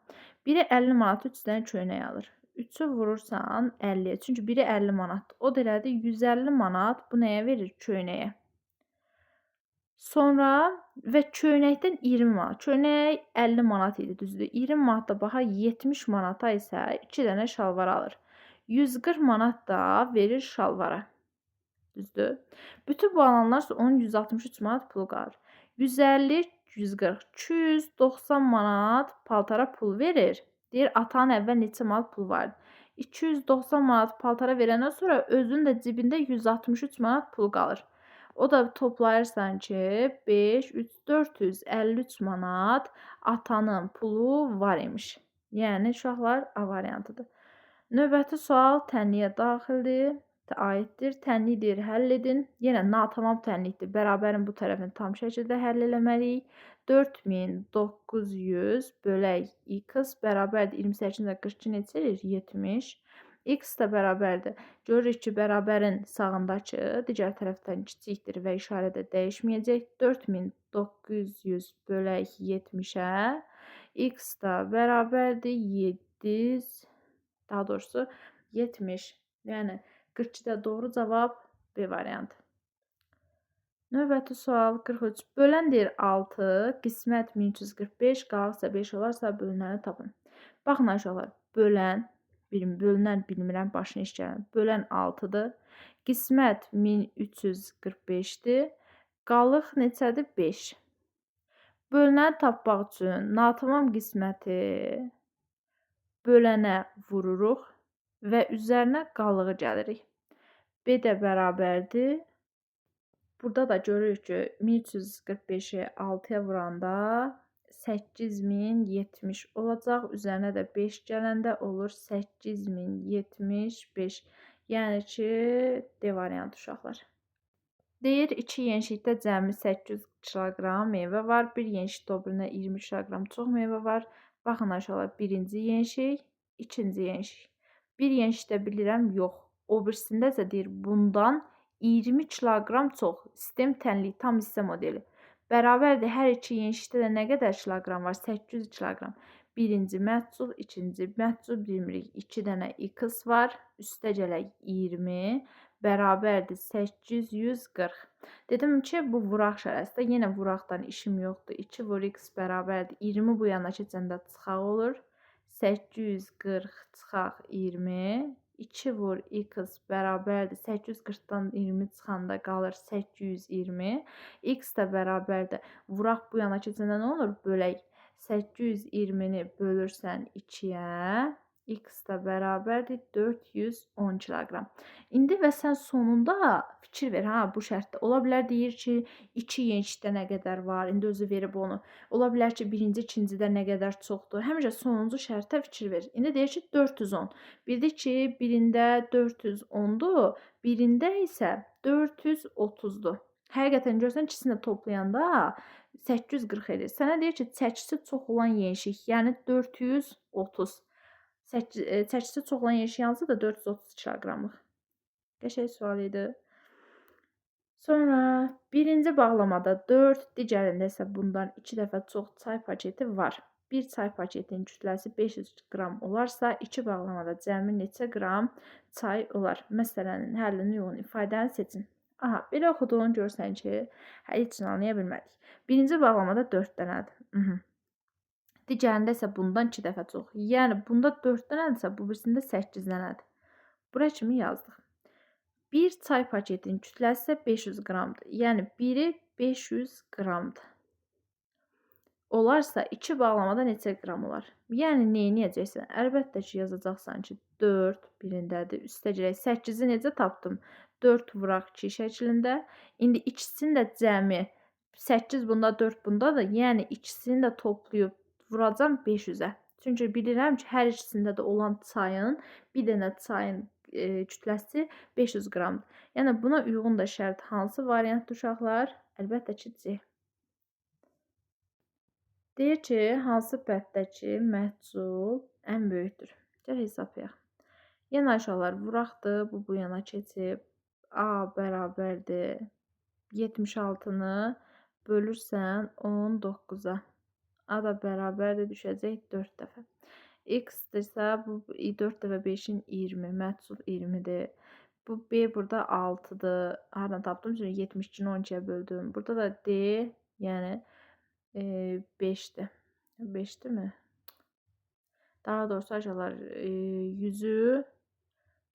biri 50 manat 3 dənə köynək alır. 3-ü vurursan 50-yə. Çünki biri 50 manat. O da elədi 150 manat bu nəyə verir? Köynəyə. Sonra və köynəkdən 20 manat. Köynək 50 manat idi, düzdür. 20 manat da baha 70 manata isə 2 dənə şalvar alır. 140 manat da verir şalvara. Düzdür. Bütün bu alanlar onun 163 manat pulu qalır. 150, 140, 290 manat paltara pul verir. Deyir, atanın əvvəl neçə manat pul vardı? 290 manat paltara verəndən sonra özünün də cibində 163 manat pul qalır. O da toplayırsan ki 5, 3, 453 manat atanın pulu var imiş. Yəni uşaqlar A variantıdır. Növbəti sual tənliyə daxildir. Aiddir. Tənlikdir, həll edin. Yenə natamam tənlikdir. Bərabərin bu tərəfini tam şəkildə həll eləməliyik. 4900 bölək x bərabərdir 28-də 42 neçə edir? 70. X də bərabərdir. Görürük ki, bərabərin sağındakı digər tərəfdən kiçikdir və işarə də dəyişməyəcək. 4900 bölək 70-ə x də bərabərdir 700, daha doğrusu 70. Yəni 42-də doğru cavab B variantı. Növbəti sual 43. Bölən deyir 6, qismət 1345, qalıqsa 5 olarsa bölünəni tapın. Baxın aşağılar. Bölünən bilmirəm, başına iş gələn. Bölən 6-dır. Qismət 1345-dir. Qalıq neçədir? 5. Bölünəni tapmaq üçün natamam qisməti bölənə vururuq və üzərinə qalığı gəlirik. B də bərabərdir. Burada da görürük ki, 1345-i 6-ya vuranda 8070 olacaq. Üzərinə də 5 gələndə olur 8075. Yəni ki, D variantı uşaqlar. Deyir, 2 yenişlikdə cəmi 800 kiloqram meyvə var. Bir yenişlikdə o birinə 20 kiloqram çox meyvə var. Baxın aşağılar, birinci yenişlik, ikinci yenişlik. Bir yenişlikdə bilirəm, yox. O birisində isə deyir, bundan 20 kiloqram çox. Sistem tənlik, tam hissə modeli. Bərabərdir, hər iki yenişlikdə də nə qədər kiloqram var? 800 kiloqram. Birinci məhsul, ikinci məhsul bilmirik. 2 dənə x var. Üstə gələk 20. Bərabərdir 840. Dedim ki, bu vuraq şərəsində. Yenə vuraqdan işim yoxdur. 2 vur x bərabərdir. 20 bu yana keçəndə çıxaq olur. 840 çıxaq 20. 2 vur x bərabərdir. 840-dan 20 çıxanda qalır 820. X də bərabərdir. Vuraq bu yana keçəndə nə olur? Bölək. 820-ni bölürsən 2-yə. X də bərabərdir 410 kiloqram. İndi və sən sonunda fikir ver, bu şərtdə. Ola bilər deyir ki, 2 yenişlikdə nə qədər var? İndi özü verib onu. Ola bilər ki, birinci, ikincidə nə qədər çoxdur? Həmişə sonuncu şərtə fikir ver. İndi deyir ki, 410. Bildik ki, birində 410-dur, birində isə 430-dur. Həqiqətən görsən, ikisini də toplayanda 840 edir. Sənə deyir ki, çəkisi çox olan yenişik, yəni 430. Çəkisi çox olan yenişik hansıdır? 430 kiloqramlıq. Qəşəng sual idi. Sonra birinci bağlamada 4, digərində isə bundan 2 dəfə çox çay paketi var. Bir çay paketinin kütləsi 500 qram olarsa, 2 bağlamada cəmi neçə qram çay olar? Məsələnin həllini yoxun, ifadəni seçin. Aha, belə oxuduğunu görsən ki, heç nə anlaya bilmədik. Birinci bağlamada 4 dənədir. Digərində isə bundan 2 dəfə çox. Yəni, bunda 4 dənədirsə, bu birisində 8 dənədir. Bura kimi yazdıq. Bir çay paketinin kütləsi isə 500 qramdır. Yəni, biri 500 qramdır. olarsa 2 bağlamada neçə qram olar? Yəni neyniyəcəksən? Əlbəttə ki, yazacaqsan ki, 4 birindədir. Üstə gələk 8-i necə tapdım? 4 vuraq 2 şəklində. İndi ikisini də cəmi 8 bunda, 4 bundadır. Yəni ikisini də toplayıb vuracam 500-ə. Çünki bilirəm ki, hər ikisində də olan çayın, bir dənə çayın kütləsi 500 qramdır. Yəni buna uyğun da şərt hansı variantdır uşaqlar? Əlbəttə ki, C. Deyir ki, hansı bənddəki məhsul ən böyükdür? Gəl hesablayaq. Yenə aşağılar vuraqdır. Bu yana keçib. A bərabərdir. 76-nı bölürsən 19-a. A da bərabərdir, düşəcək 4 dəfə. X-dirsə, bu 4 dəfə 5-in 20. Məhsul 20-dir. Bu B burada 6-dır. Haradan tapdım? Çünki 72-ni 12-yə böldüm. Burada da D, yəni 5'dir. 5'dir mi? Daha doğrusu aşağılar 100'ü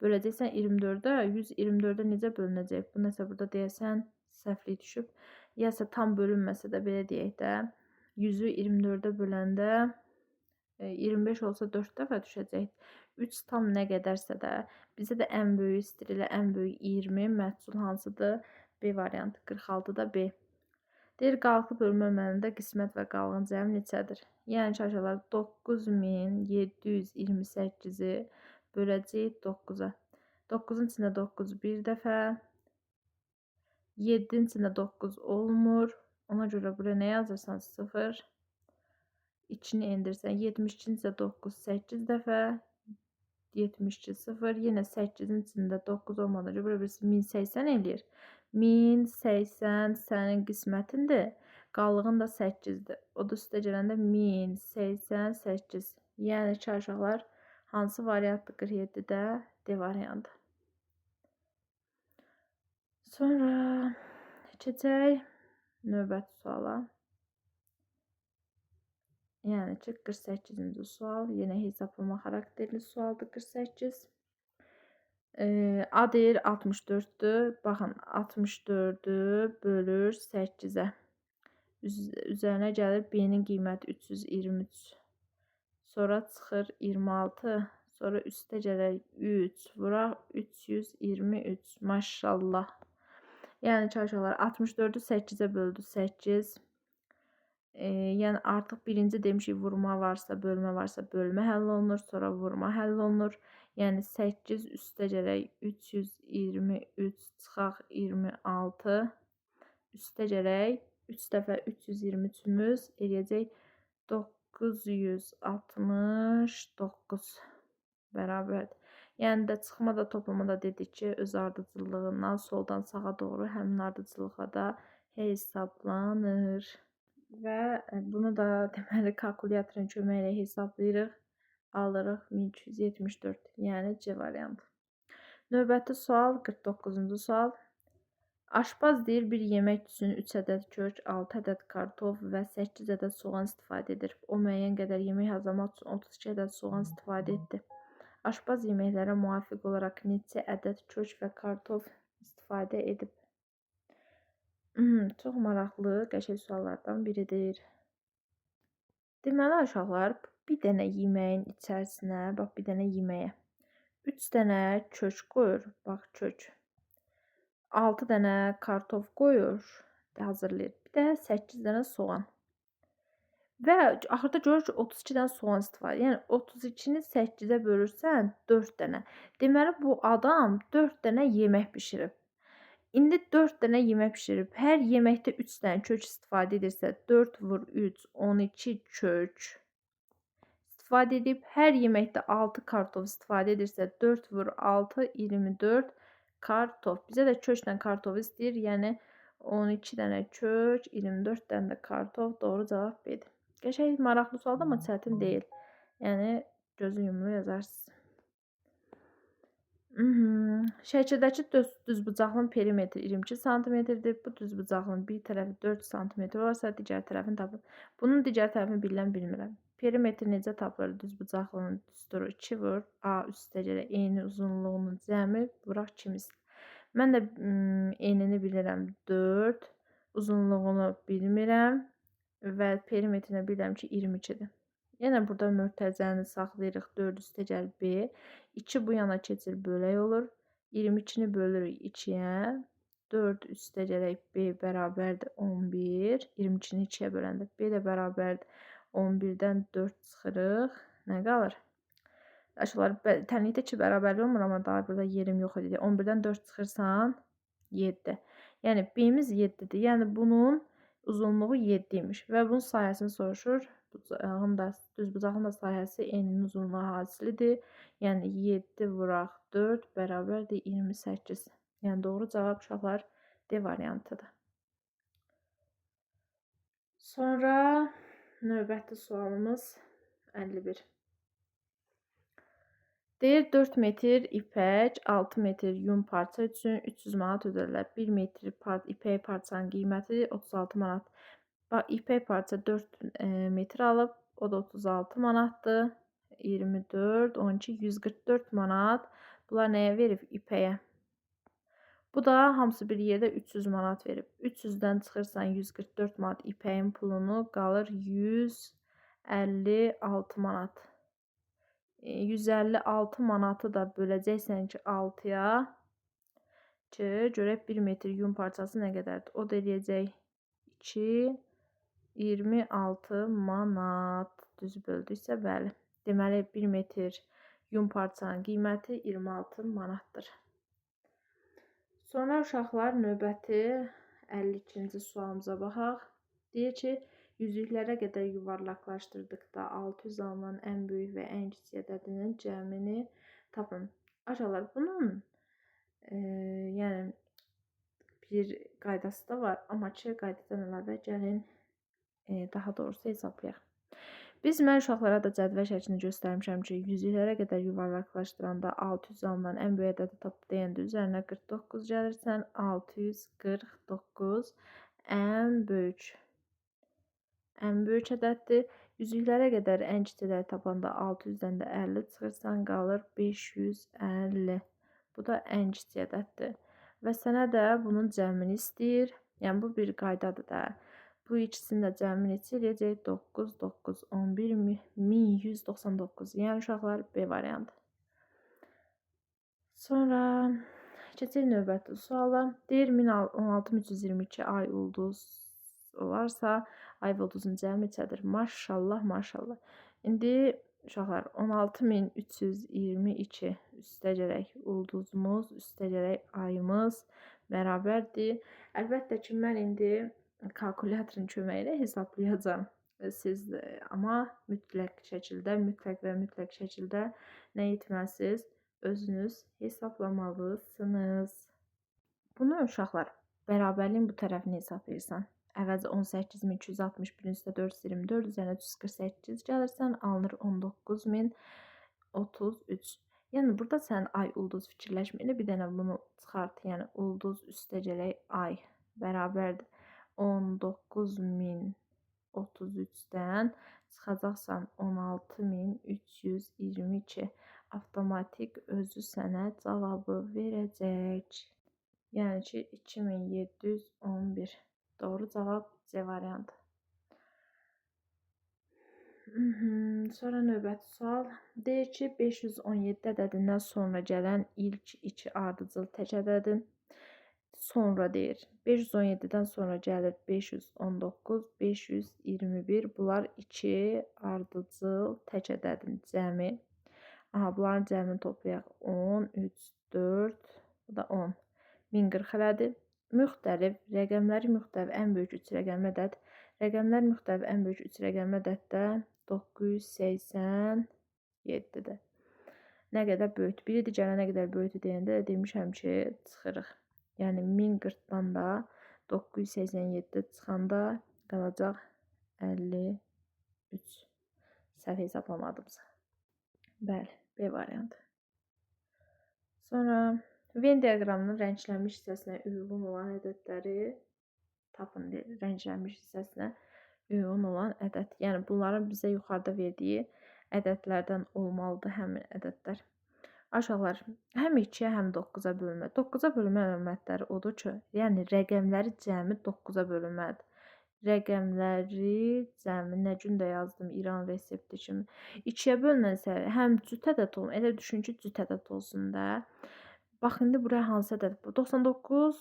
böləcəksən 24'ə. 100 24'ə necə bölünəcək? Bu nəsə burada deyəsən səhvlik düşüb. Yəsə tam bölünməsə də belə deyək də. 100'ü 24'ə böləndə 25 olsa 4 dəfə düşəcək. 3 tam nə qədərsə də bizə də ən böyük istəyir elə ən böyük 20 məhsul hansıdır? B variantı 46-da B. Deyir, qalxı bölmə əməlində qismət və qalğın cəmi neçədir? Yəni aşağılar 9728-i böləcəyik 9-a. 9-un içində 9 bir dəfə. 7-nin içində 9 olmur. Ona görə buraya nə yazırsan? 0. 2-ni endirsən. 72-nin içində 9 8 dəfə. 72 0. Yenə 8-in içində 9 olmadan görə birisi 1080 eləyir. 1080 sənin qismətindir. Qallığın da 8-dir. O da üstə gələndə 1088. Yəni ki, aşağılar hansı variantdır? 47-də D variantı. Sonra keçək növbəti suala. Yəni ki, 48-ci sual. Yenə hesablama xarakterli sualdır 48. A deyir 64'dür. Baxın 64'ü bölür 8'ə. Üzərinə gəlir B-nin qiyməti 323. Sonra çıxır 26. Sonra üstə gələr 3. Vuraq 323. Maşallah. Yəni çalışırlar 64'ü 8'ə böldü 8. Yəni artıq birinci demişik vurma varsa, bölmə varsa bölmə həll olunur, sonra vurma həll olunur. Yəni 8 üstə gələk 323 çıxaq 26. Üstə gələk 3 dəfə 323-ümüz eləyəcək 969 bərabərdir. Yəni də çıxma da toplama da dedik ki, öz ardıcıllığından soldan sağa doğru həmin ardıcıllığa da hesablanır. Və bunu da deməli kalkulyatorun köməyi ilə hesablayırıq. Alırıq 1274. Yəni C variantı. Növbəti sual 49-cu sual. Aşpaz deyir bir yemək üçün 3 ədəd kök, 6 ədəd kartof və 8 ədəd soğan istifadə edir. O müəyyən qədər yemək hazırlamaq üçün 32 ədəd soğan istifadə etdi. Aşpaz yeməklərə müvafiq olaraq neçə ədəd kök və kartof istifadə edib? Çox maraqlı, qəşəng suallardan biridir. Deməli uşaqlar, bir dənə yeməyin içərisinə, bax bir dənə yeməyə 3 dənə kök qoyur, bax kök. 6 dənə kartof qoyur, hazırlayır. Bir də 8 dənə soğan. Və axırda görür ki, 32 dənə soğan istifadə. Yəni 32-ni 8-ə bölürsən 4 dənə. Deməli bu adam 4 dənə yemək bişirib. İndi 4 dənə yemək bişirib. Hər yeməkdə 3 dənə kök istifadə edirsə 4 vur 3 12 kök istifadə edib. Hər yeməkdə 6 kartof istifadə edirsə 4 vur 6 24 kartof. Bizə də köklə kartof istəyir. Yəni 12 dənə kök, 24 dənə də kartof. Doğru cavab B-dir. Qəşəng maraqlı sualdır, amma çətin deyil. Yəni gözü yumulu yazarsınız. Şəkildəki düzbucaqlının perimetri 22 cm-dir. Bu düzbucaqlının bir tərəfi 4 cm varsa, digər tərəfini tapın. Bunun digər tərəfini bilmirəm. Perimetr necə tapılır? Düzbucaqlının düsturu 2 vur. A üstə gələ eyni uzunluğunun cəmi vuraq kimiz. Mən də enini bilirəm 4. Uzunluğunu bilmirəm. və perimetrinə bilirəm ki, 22-dir. Yenə burada mötərizəni saxlayırıq. 4 üstə gəl B. 2 bu yana keçir, bölək olur. 22-ni bölürük 2-yə. 4 üstə gələk B bərabərdir 11. 22-ni 2-yə böləndə B də bərabərdir 11-dən 4 çıxırıq. Nə qalır? Aşılar tənlikdə 2 bərabərli olmur, amma daha burada yerim yox idi. 11-dən 4 çıxırsan 7. Yəni B-miz 7-dir. Yəni bunun uzunluğu 7 imiş və bunun sahəsini soruşur. Düzbucağın da sahəsi eninin uzunluğu hasilidir. Yəni 7 vuraq 4 bərabərdir 28. Yəni doğru cavab uşaqlar D variantıdır. Sonra növbəti sualımız 51. Deyir 4 metr ipək, 6 metr yun parça üçün 300 manat ödələr. 1 metr ipək parçanın qiyməti 36 manat. Bax, ipək parça 4 metr alıb, o da 36 manatdır. 24, 12, 144 manat. Bunlar nəyə verib? İpəyə. Bu da hamısı bir yerdə 300 manat verib. 300-dən çıxırsan 144 manat ipəyin pulunu, qalır 156 manat. 156 manatı da böləcəksən ki 6-ya ki, görək 1 metr yun parçası nə qədərdir. O da eləyəcək 2, 26 manat. Düz böldüksə, bəli. Deməli, 1 metr yun parçanın qiyməti 26 manatdır. Sonra uşaqlar növbəti 52-ci sualımıza baxaq. Deyir ki, yüzüklərə qədər yuvarlaqlaşdırdıqda 600 alınan ən böyük və ən kiçik ədədinin cəmini tapın. Aşağılar bunun yəni bir qaydası da var, amma ki qaydadan əlavə gəlin daha doğrusu hesablayaq. Biz mən uşaqlara da cədvəl şəklini göstərmişəm ki, yüzüklərə qədər yuvarlaqlaşdıranda 600 alınan ən böyük ədədi tap deyəndə üzərinə 49 gəlirsən, 649 ən böyük ədəddir. Yüzüklərə qədər ən kiçik ədədi tapanda 600-dən də 50 çıxırsan, qalır 550. Bu da ən kiçik ədəddir. Və sənə də bunun cəmini istəyir. Yəni bu bir qaydadır da. Bu ikisinin də cəmini eləyəcək 9, 9, 11, 1199. Yəni uşaqlar B variantı. Sonra keçək növbəti suala. Deyir 16322 ay ulduz olarsa, ay və ulduzun cəmi neçədir? Maşallah, maşallah. İndi uşaqlar 16322 üstə gələk ulduzumuz, üstə gələk ayımız bərabərdir. Əlbəttə ki, mən indi kalkulyatorun köməyi ilə hesablayacağam. Siz amma mütləq və mütləq şəkildə nə etməlisiniz? Özünüz hesablamalısınız. Bunu uşaqlar bərabərliyin bu tərəfini hesablayırsan. Əvvəlcə 18261 üstə 424 üzərinə 348 gəlirsən, alınır 19033. Yəni burada sən ay ulduz fikirləşməyinə bir dənə bunu çıxart. Yəni ulduz üstə gələk ay bərabərdir 19033-dən çıxacaqsan 16322. Avtomatik özü sənə cavabı verəcək. Yəni ki 2711. Doğru cavab C variantı. Sonra növbəti sual. Deyir ki, 517 ədədindən sonra gələn ilk 2 ardıcıl tək ədədin. Sonra deyir, 517-dən sonra gəlir 519, 521. Bunlar 2 ardıcıl tək ədədin cəmi. Bunların cəmini toplayaq. 10, 3, 4, bu da 10. 1040 ədədi. Müxtəlif, rəqəmləri müxtəlif ən böyük 3 rəqəmli ədəd. Rəqəmlər müxtəlif ən böyük 3 rəqəmli ədəddə 987-dir. Nə qədər böyükdür? Biri digərinə nə qədər böyükdür deyəndə demişəm ki, çıxırıq. Yəni 1040-dan da 987 çıxanda qalacaq 53. Səhv hesablamadımsa. Bəli, B variantı. Sonra Venn diaqramının rənglənmiş hissəsinə uyğun olan ədədləri tapın deyir. Rənglənmiş hissəsinə uyğun olan ədəd. Yəni bunların bizə yuxarıda verdiyi ədədlərdən olmalıdır həmin ədədlər. Aşağılar həm 2-yə, həm 9-a bölünmə. 9-a bölünmə əlamətləri odur ki, yəni rəqəmləri cəmi 9-a bölünməlidir. rəqəmləri cəmi nə gün də yazdım İran resepti kimi. 2-yə bölünənsə həm cüt ədəd olsun, elə düşün ki, cüt ədəd olsun da. Bax indi buraya hansı ədəd bu? 99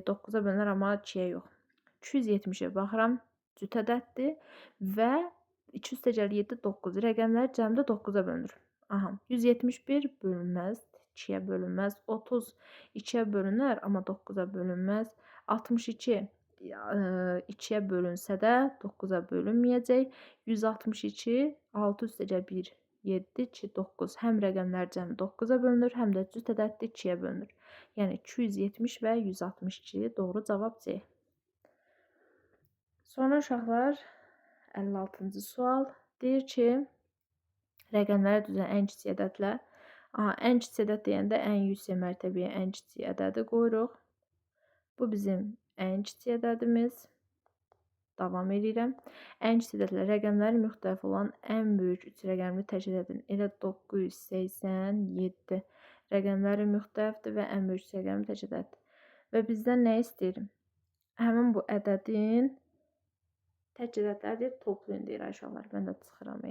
9-a bölünər, amma 2-yə yox. 270-ə baxıram, cüt ədəddir və 200 - 9 rəqəmləri cəmdə 9-a bölünür. Aha, 171 bölünməz, 2-yə bölünməz. 30 2-yə bölünər, amma 9-a bölünməz. 62 2-yə bölünsə də 9-a bölünməyəcək. 162 6 + 1 7 2 9. Həm rəqəmlər cəmi 9-a bölünür, həm də cüt ədəddir 2-yə bölünür. Yəni 270 və 162 doğru cavab C. Sonra uşaqlar 56-cı sual deyir ki, rəqəmləri düzələn ən kiçik ədədlə, ən kiçik ədəd deyəndə ən yüksək mərtəbəyə ən kiçik ədədi qoyuruq. Bu bizim ən kiçik ədədimiz. Davam edirəm. Ən kiçik ədədlə rəqəmləri müxtəlif olan ən böyük 3 rəqəmli təşkil edin. Elə 987 rəqəmləri müxtəlifdir və ən böyük 3 rəqəmli təşkil edin. Və bizdən nə istəyir? Həmin bu ədədin tək ədədləri deyir, toplayın deyir uşaqlar. Mən də çıxıram.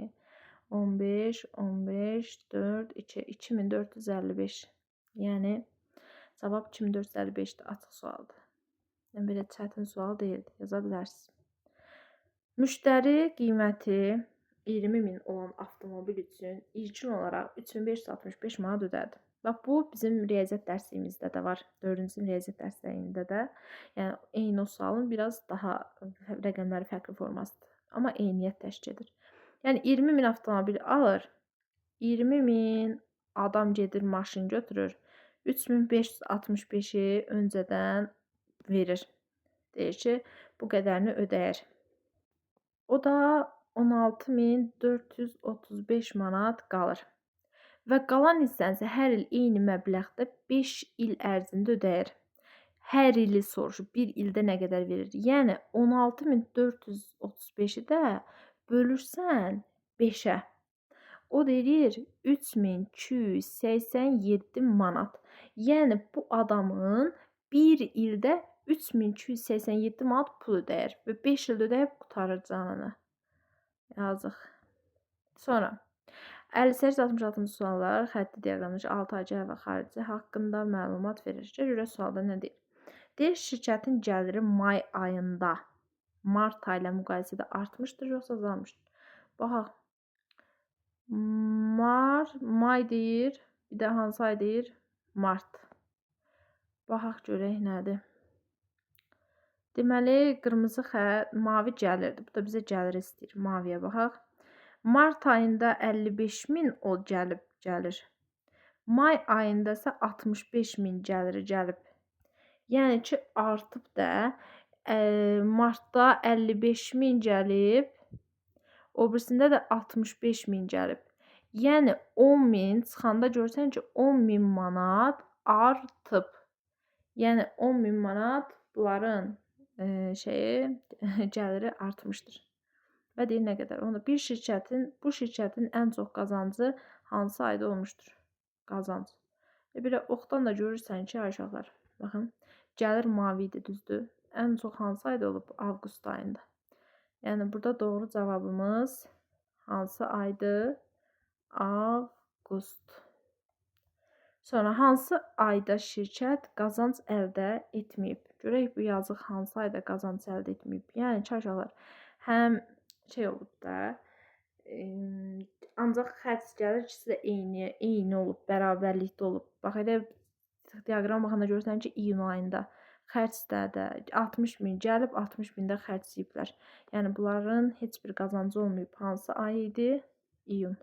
15, 15, 4, 2, 2455. Yəni, cavab 2455-dir, açıq sualdır. Yəni, belə çətin sual deyildi, yaza bilərsiniz. Müştəri qiyməti 20.000 olan avtomobil üçün ilkin olaraq 3565 manat ödədi. Bax, bu bizim riyaziyyat dərsimizdə də var, 4-cü riyaziyyat dərslərində də. Yəni, eyni o sualın biraz daha rəqəmləri fərqli formasıdır. Amma eyniyyət təşkil edir. Yəni 20.000 avtomobil alır, 20.000 adam gedir, maşın götürür, 3565-i öncədən verir. Deyir ki, bu qədərini ödəyir. O da 16.435 manat qalır. Və qalan hissənizi hər il eyni məbləğdə 5 il ərzində ödəyir. Hər ili soruşur, bir ildə nə qədər verir? Yəni 16.435-i də bölürsən 5-ə. O deyir 3287 manat. Yəni bu adamın bir ildə 3287 manat pul ödəyir və 5 il ödəyib qutarır canını. Yazıq. Sonra 58-66-cı suallar xətti diaqramdakı 6 agah və xarici haqqında məlumat verir. Görə sualda nə deyir? Deyir, şirkətin gəliri may ayında mart ayı ilə müqayisədə artmışdır, yoxsa azalmışdır? Baxaq. May deyir, bir də hansı ay deyir? Mart. Baxaq görək nədir? Deməli, qırmızı xətt, mavi gəlirdi. Bu da bizə gəlir istəyir. Maviyə baxaq. Mart ayında 55.000 o gəlir. May ayında isə 65.000 gəliri gəlib. Yəni ki, artıb da martda 55.000 gəlib, o birisində də 65.000 gəlib. Yəni 10.000 çıxanda görsən ki, 10.000 manat artıb. Yəni 10.000 manat bunların gəliri artmışdır. Və deyir nə qədər? Onda bu şirkətin ən çox qazancı hansı ayda olmuşdur? Qazanc. Bir də oxdan da görürsən ki, uşaqlar, baxın, gəlir mavi idi, düzdür? Ən çox hansı ayda olub? Avqust ayında. Yəni burada doğru cavabımız hansı aydır? Avqust. Sonra hansı ayda şirkət qazanc əldə etməyib? Görək bu yazıq hansı ayda qazanc əldə etməyib? Yəni ki, uşaqlar, həm olub da, ancaq xərc gəlir, ikisi də eyni olub, bərabərlikdə olub. Bax, elə diaqram baxanda görürsən ki, iyun ayında xərcdə də 60.000 gəlib, 60.000 də xərcləyiblər. Yəni, bunların heç bir qazancı olmayıb. Hansı ay idi? İyun.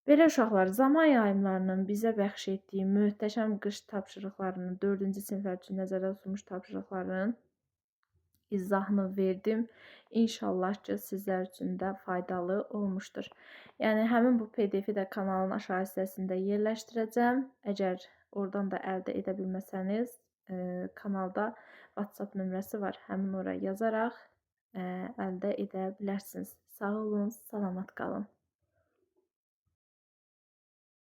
Belə uşaqlar, zaman yayımlarının bizə bəxş etdiyi möhtəşəm qış tapşırıqlarının 4-cü siniflər üçün nəzərdə tutulmuş tapşırıqlarının izahını verdim. İnşallah ki, sizlər üçün də faydalı olmuşdur. Yəni, həmin bu PDF-i də kanalın aşağı hissəsində yerləşdirəcəm. Əgər oradan da əldə edə bilməsəniz, kanalda WhatsApp nömrəsi var. Həmin oraya yazaraq əldə edə bilərsiniz. Sağ olun, salamat qalın.